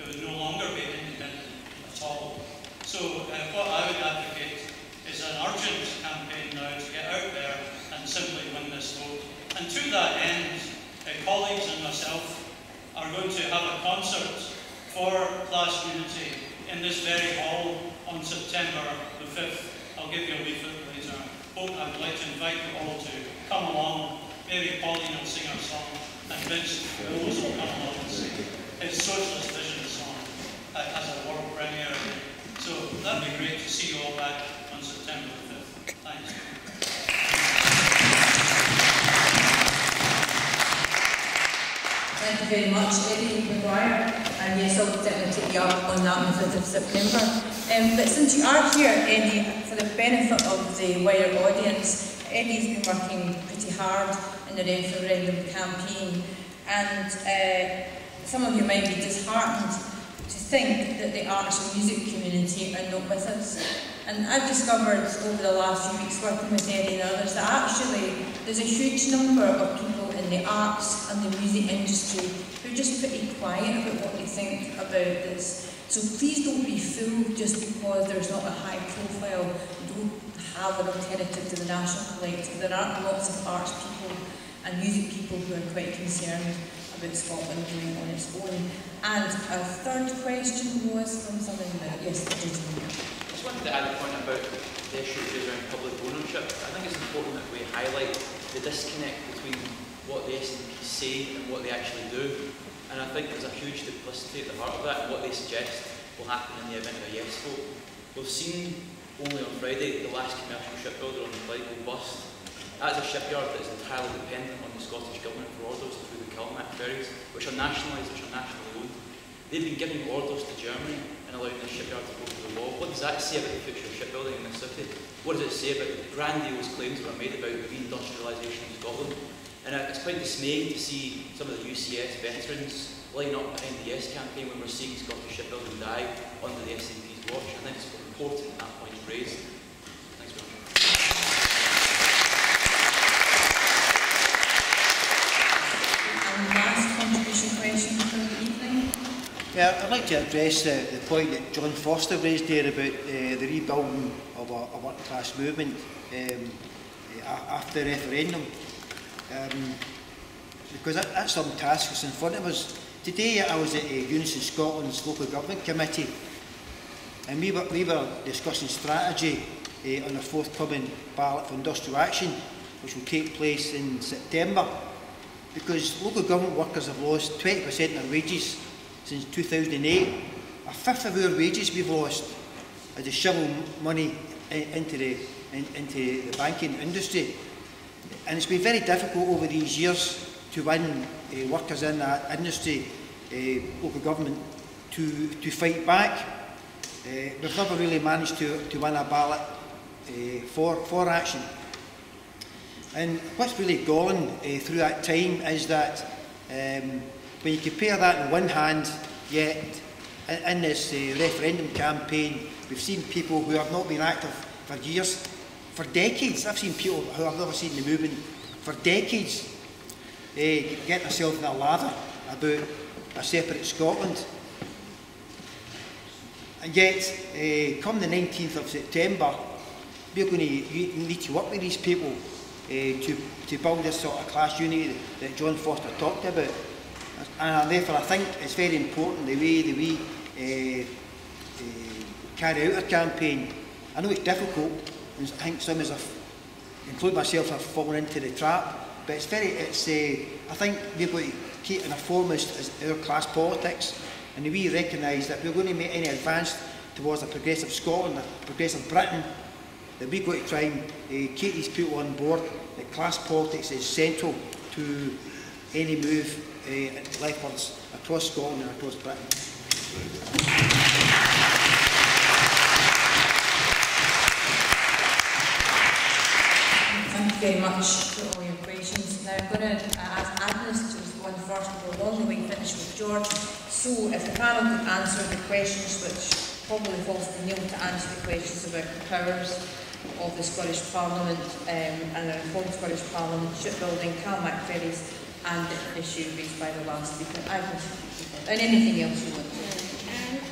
It would no longer be independent at all. So what I would advocate is an urgent campaign now to get out there and simply win this vote. And to that end, colleagues and myself are going to have a concert for class unity in this very hall on September the 5th. I'll give you a leaflet later. I would like to invite you all to come along. Maybe Pauline will sing our song, and Vince Rose will come along and sing his Socialist Vision song as a world premiere. So that'd be great to see you all back on September the 5th. Thanks.
Thank you very much, Eddie McGuire. And yes, I'll certainly take you up on that on the 5th of September. But since you are here, Eddie, for the benefit of the wider audience, Eddie's been working pretty hard in the referendum campaign, and some of you might be disheartened to think that the arts and music community are not with us. And I've discovered over the last few weeks working with Eddie and others that actually there's a huge number of people in the arts and the music industry who are just pretty quiet about what they think about this. So please don't be fooled just because there's not a high profile, don't have an alternative to the National Collective. There are lots of arts people and music people who are quite concerned about Scotland doing on its own. And a third question was from someone about, yes, the gentleman.
I just wanted to add a point about the issue around public ownership. I think it's important that we highlight the disconnect between what the SNP say and what they actually do. And I think there's a huge duplicity at the heart of that, and what they suggest will happen in the event of a yes vote. We've seen only on Friday the last commercial shipbuilder on the flight go bust. That's a shipyard that is entirely dependent on the Scottish Government for orders through the Calmac ferries, which are nationalised, which are nationally owned. They've been giving orders to Germany and allowing this shipyard to go to the wall. What does that say about the future of shipbuilding in this city? What does it say about the grandiose claims that were made about reindustrialisation of Scotland? And it's quite dismaying to see some of the UCS veterans line up behind the Yes campaign when we're seeing Scottish shipbuilding die under the SNP's watch. I think it's important that point is raised. Thanks very much.
And last contribution question for the evening.
Yeah, I'd like to address the point that John Foster raised there about the rebuilding of a working class movement after the referendum. Because that's some task that's in front of us. Today I was at Unison Scotland's local government committee, and we were discussing strategy on the forthcoming ballot for industrial action, which will take place in September. Because local government workers have lost 20% of their wages since 2008. A fifth of our wages we've lost as they shovel money into the into the banking industry. And it's been very difficult over these years to win workers in that industry, local government, to fight back. We've never really managed to win a ballot for action. And what's really galling through that time is that when you compare that on one hand, yet in this referendum campaign, we've seen people who have not been active for years, for decades. I've seen people who I've never seen in the movement for decades getting themselves in a lather about a separate Scotland. And yet, come the 19th of September, we're going to need to work with these people to build this sort of class unity that John Foster talked about. And therefore I think it's very important the way we carry out our campaign. I know it's difficult, and I think some of us, including myself, have fallen into the trap, but I think we've got to keep in a foremost as our class politics, and we recognise that if we're going to make any advance towards a progressive Scotland, a progressive Britain, that we've got to try and keep these people on board, that class politics is central to any move leftwards across Scotland and across Britain.
Thank you very much for all your questions. Now I'm going to ask Agnes to respond first, we'll go along the way, finish with George. So if the panel could answer the questions, which probably falls to Neil to answer the questions about the powers of the Scottish Parliament and the reformed Scottish Parliament, shipbuilding, Calmac ferries, and the issue raised by the last speaker. Agnes, and anything else you want to say?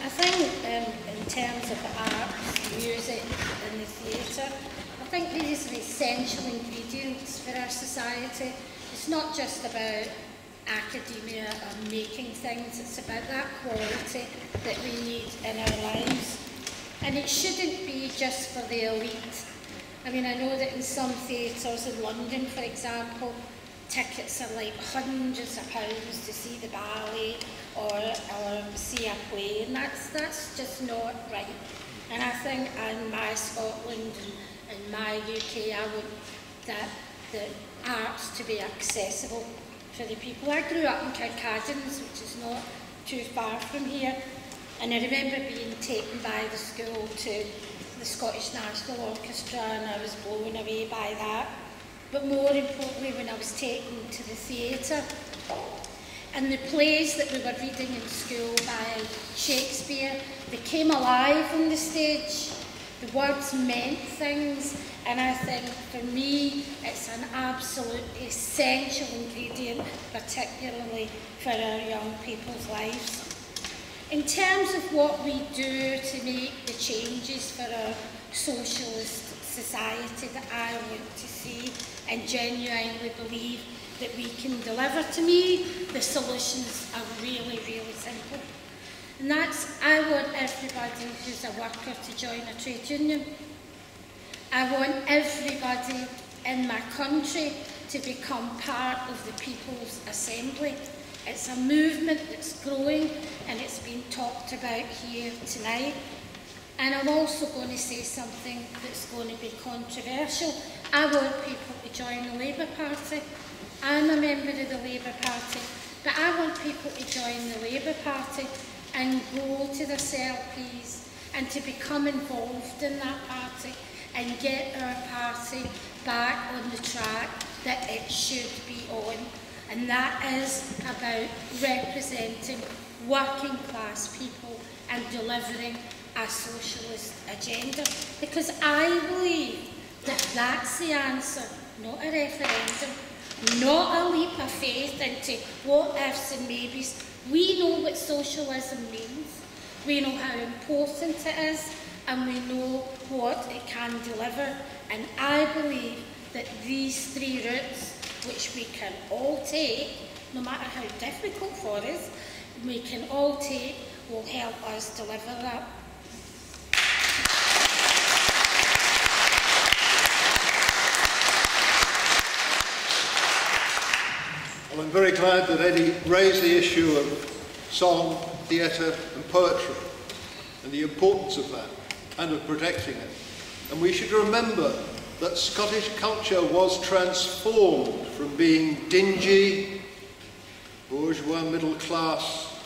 I think in terms of art, music and the theatre, I think these are essential ingredients for our society. It's not just about academia or making things, it's about that quality that we need in our lives. And it shouldn't be just for the elite. I mean, I know that in some theatres in London, for example, tickets are like hundreds of pounds to see the ballet or see a play, and that's just not right. And I think in my Scotland and my UK, I want the arts to be accessible for the people. I grew up in Kirkcaldy, which is not too far from here, and I remember being taken by the school to the Scottish National Orchestra, and I was blown away by that. But more importantly, when I was taken to the theatre, and the plays that we were reading in school by Shakespeare, they came alive on the stage. The words meant things, and I think for me it's an absolutely essential ingredient, particularly for our young people's lives. In terms of what we do to make the changes for our socialist society that I want to see and genuinely believe that we can deliver, to me, the solutions are really, really simple. And that's, I want everybody who's a worker to join a trade union. I want everybody in my country to become part of the People's Assembly. It's a movement that's growing and it's been talked about here tonight. And I'm also going to say something that's going to be controversial. I want people to join the Labour Party. I'm a member of the Labour Party, but I want people to join the Labour Party and go to the CLPs and to become involved in that party and get our party back on the track that it should be on. And that is about representing working class people and delivering a socialist agenda. Because I believe that that's the answer, not a referendum, not a leap of faith into what ifs and maybes. We know what socialism means, we know how important it is, and we know what it can deliver. And I believe that these three routes, which we can all take, no matter how difficult for us, we can all take, will help us deliver that.
Well, I'm very glad that Eddie raised the issue of song, theatre and poetry and the importance of that and of protecting it. And we should remember that Scottish culture was transformed from being dingy, bourgeois middle class,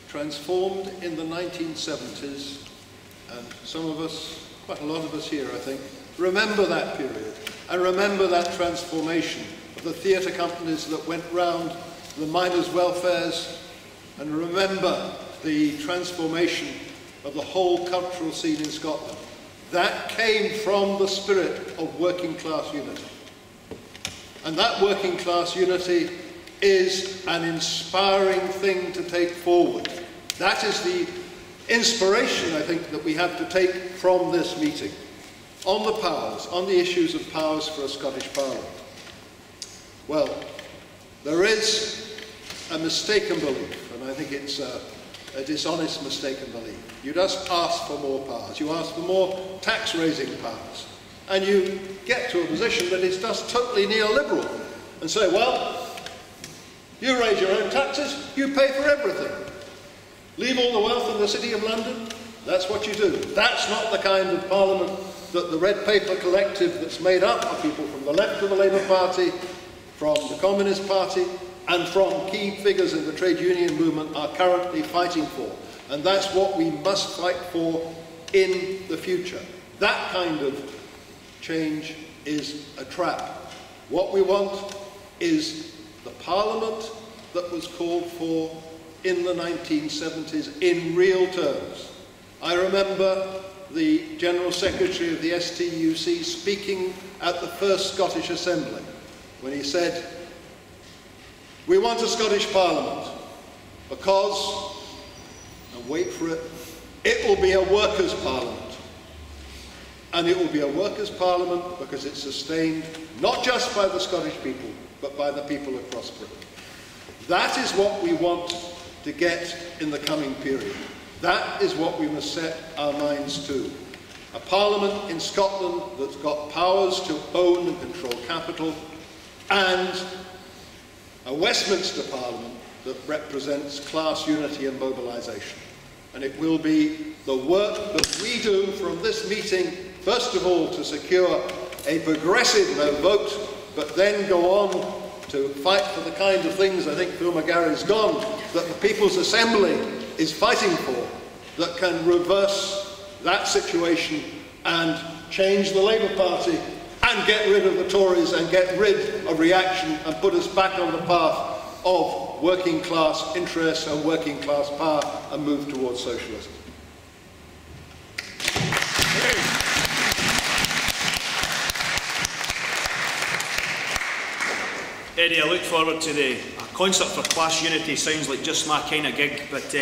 transformed in the 1970s, and some of us, quite a lot of us here I think, remember that period, and remember that transformation of the theatre companies that went round the miners' welfares, and remember the transformation of the whole cultural scene in Scotland. That came from the spirit of working class unity. And that working class unity is an inspiring thing to take forward. That is the inspiration, I think, that we have to take from this meeting on the powers, on the issues of powers for a Scottish Parliament. Well, there is a mistaken belief, and I think it's a dishonest mistaken belief. You just ask for more powers. You ask for more tax-raising powers. And you get to a position that is just totally neoliberal and say, well, you raise your own taxes, you pay for everything. Leave all the wealth in the City of London, that's what you do. That's not the kind of Parliament that the Red Paper Collective that's made up of people from the left of the Labour Party, from the Communist Party, and from key figures in the trade union movement are currently fighting for. And that's what we must fight for in the future. That kind of change is a trap. What we want is the Parliament that was called for in the 1970s in real terms. I remember the General Secretary of the STUC speaking at the first Scottish Assembly when he said, "We want a Scottish Parliament because," and wait for it, "it will be a workers' parliament." And it will be a workers' parliament because it's sustained not just by the Scottish people, but by the people across Britain. That is what we want to get in the coming period. That is what we must set our minds to. A parliament in Scotland that's got powers to own and control capital, and a Westminster Parliament that represents class unity and mobilisation. And it will be the work that we do from this meeting, first of all to secure a progressive no vote, but then go on to fight for the kind of things, I think Phil McGarry's gone, that the People's Assembly is fighting for, that can reverse that situation and change the Labour Party and get rid of the Tories and get rid of reaction and put us back on the path of working class interests and working class power and move towards socialism.
Eddie, I look forward to the concert for class unity. Sounds like just my kind of gig, but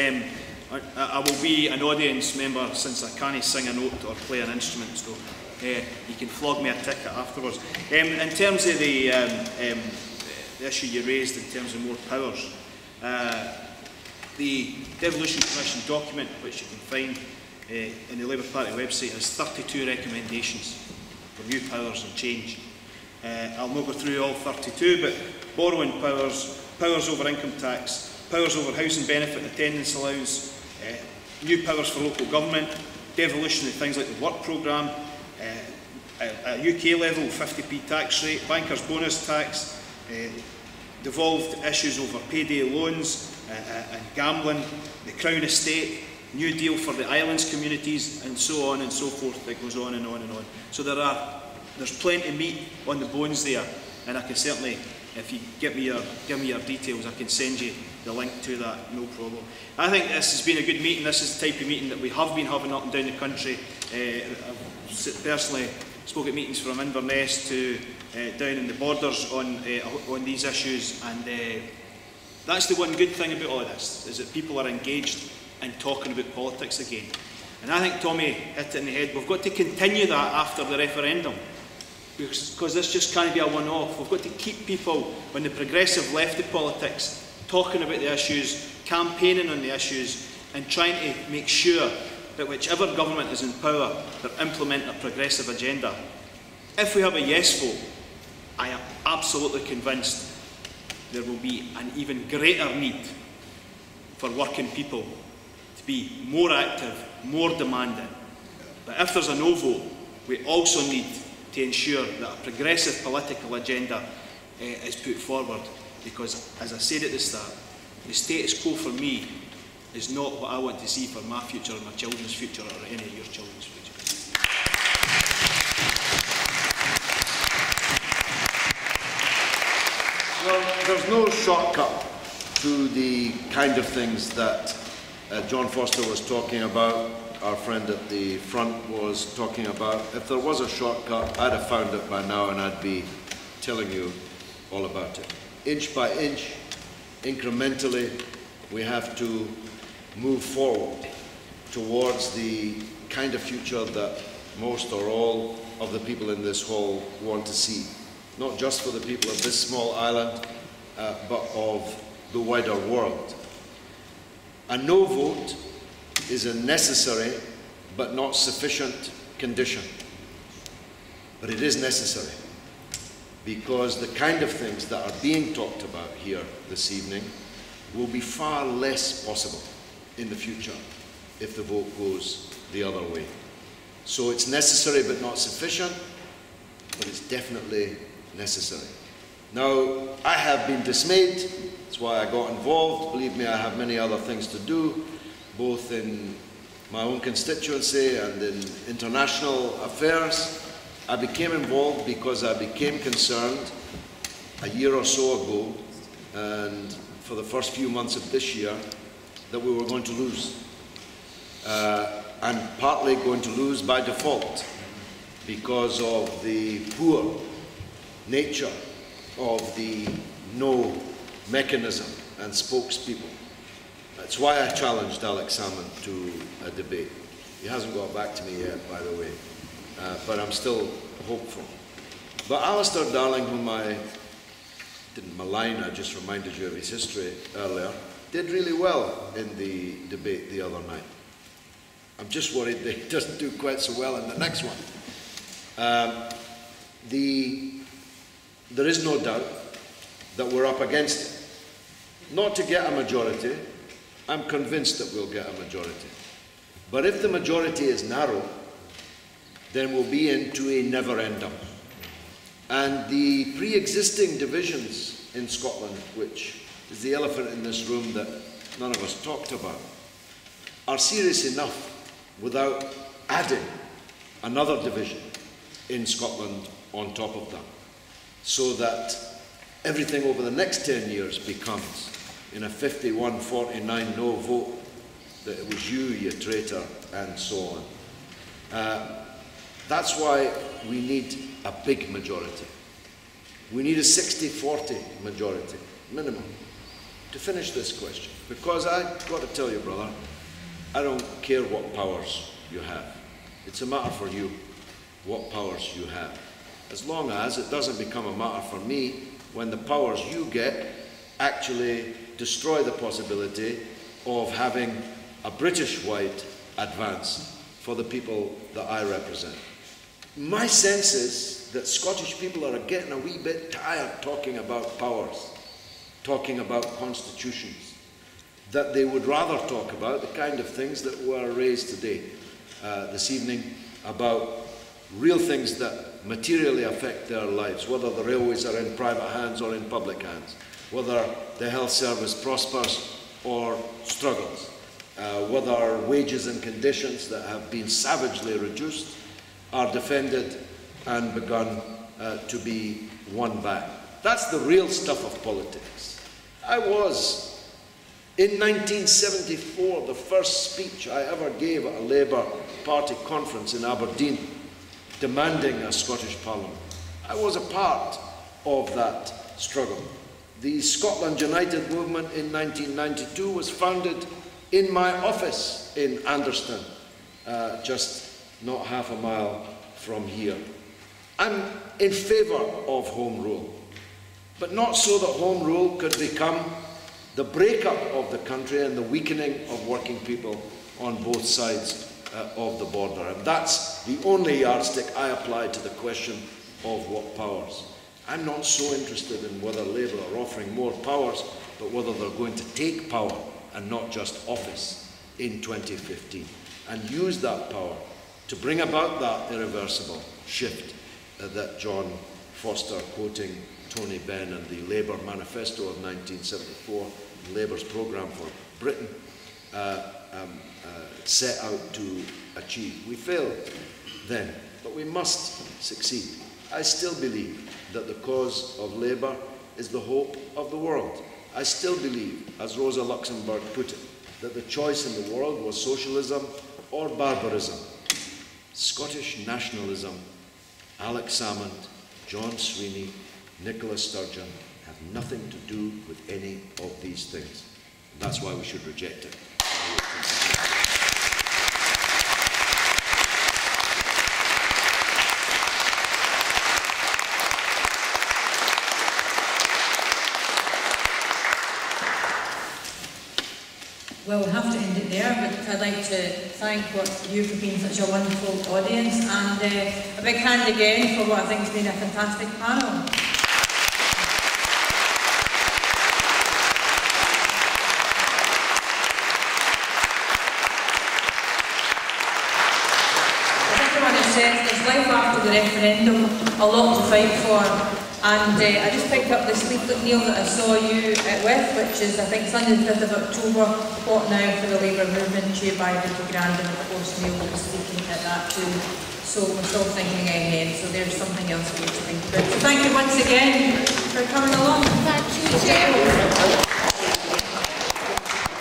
I will be an audience member since I can't sing a note or play an instrument, so you can flog me a ticket afterwards. In terms of the issue you raised in terms of more powers, the Devolution Commission document, which you can find in the Labour Party website, has 32 recommendations for new powers and change. I'll not go through all 32, but borrowing powers, powers over income tax, powers over housing benefit and attendance allowance, new powers for local government, devolution of things like the work programme, a UK level 50p tax rate, bankers bonus tax, devolved issues over payday loans and gambling, the Crown Estate, new deal for the islands communities, and so on and so forth. It goes on and on and on. So there's plenty of meat on the bones there, and I can certainly, if you give me your details, I can send you the link to that, no problem. I think this has been a good meeting. This is the type of meeting that we have been having up and down the country. I've personally spoke at meetings from Inverness to down in the borders on these issues, and that's the one good thing about all of this, is that people are engaged in talking about politics again. And I think Tommy hit it in the head. We've got to continue that after the referendum, because this just can't be a one-off. We've got to keep people on the progressive left of politics talking about the issues, campaigning on the issues, and trying to make sure that whichever government is in power, they're implementing a progressive agenda. If we have a yes vote, I am absolutely convinced there will be an even greater need for working people to be more active, more demanding. But if there's a no vote,
we also need to ensure that a progressive political agenda is put forward, because, as I said at the start, the status quo for me is not what I want to see for my future, or my children's future, or any of your children's future.
Well, there's no shortcut to the kind of things that John Foster was talking about, our friend at the front was talking about. If there was a shortcut, I'd have found it by now, and I'd be telling you all about it. Inch by inch, incrementally, we have to move forward towards the kind of future that most or all of the people in this hall want to see. Not just for the people of this small island, but of the wider world. A no vote is a necessary but not sufficient condition. But it is necessary, because the kind of things that are being talked about here this evening will be far less possible in the future if the vote goes the other way. So it's necessary but not sufficient, but it's definitely necessary. Now, I have been dismayed. That's why I got involved. Believe me, I have many other things to do, both in my own constituency and in international affairs. I became involved because I became concerned a year or so ago, and for the first few months of this year, that we were going to lose. And partly going to lose by default because of the poor nature of the no mechanism and spokespeople. That's why I challenged Alex Salmond to a debate. He hasn't got back to me yet, by the way, but I'm still hopeful. But Alistair Darling, whom I didn't malign, I just reminded you of his history earlier, did really well in the debate the other night. I'm just worried that he doesn't do quite so well in the next one. There is no doubt that we're up against it. Not to get a majority. I'm convinced that we'll get a majority. But if the majority is narrow, then we'll be into a never-ending. And the pre-existing divisions in Scotland, which is the elephant in this room that none of us talked about, are serious enough without adding another division in Scotland on top of that, so that everything over the next 10 years becomes, in a 51-49 no vote, that it was you, you traitor, and so on. That's why we need a big majority. We need a 60-40 majority, minimum, to finish this question. Because I've got to tell you, brother, I don't care what powers you have. It's a matter for you what powers you have. As long as it doesn't become a matter for me when the powers you get actually destroy the possibility of having a British-wide advance for the people that I represent. My sense is that Scottish people are getting a wee bit tired talking about powers, talking about constitutions, that they would rather talk about the kind of things that were raised today, this evening, about real things that materially affect their lives, whether the railways are in private hands or in public hands, whether the health service prospers or struggles, whether wages and conditions that have been savagely reduced are defended and begun to be won back. That's the real stuff of politics. I was, in 1974, the first speech I ever gave at a Labour Party conference in Aberdeen, demanding a Scottish Parliament. I was a part of that struggle. The Scotland United movement in 1992 was founded in my office in Anderston, just not half a mile from here. I'm in favour of Home Rule, but not so that Home Rule could become the breakup of the country and the weakening of working people on both sides of the border. And that's the only yardstick I apply to the question of what powers. I'm not so interested in whether Labour are offering more powers, but whether they're going to take power and not just office in 2015 and use that power to bring about that irreversible shift that John Foster, quoting Tony Benn and the Labour Manifesto of 1974, Labour's programme for Britain, set out to achieve. We failed then, but we must succeed. I still believe that the cause of Labour is the hope of the world. I still believe, as Rosa Luxemburg put it, that the choice in the world was socialism or barbarism. Scottish nationalism, Alex Salmond, John Sweeney, Nicola Sturgeon have nothing to do with any of these things. That's why we should reject it.
Well, we'll have to end it there, but I'd like to thank you for being such a wonderful audience, and a big hand again for what I think has been a fantastic panel. As everyone has said, there's life after the referendum, a lot to fight for. And I just picked up this leaflet, Neil, that I saw you with, which is, I think, Sunday the 5th of October, What Now for the Labour Movement, chaired by Vicky Grand, and of course Neil was speaking at that too. So we're still thinking ahead, so there's something else for you to think about. So thank you once again for coming along.
Thank you, Chair.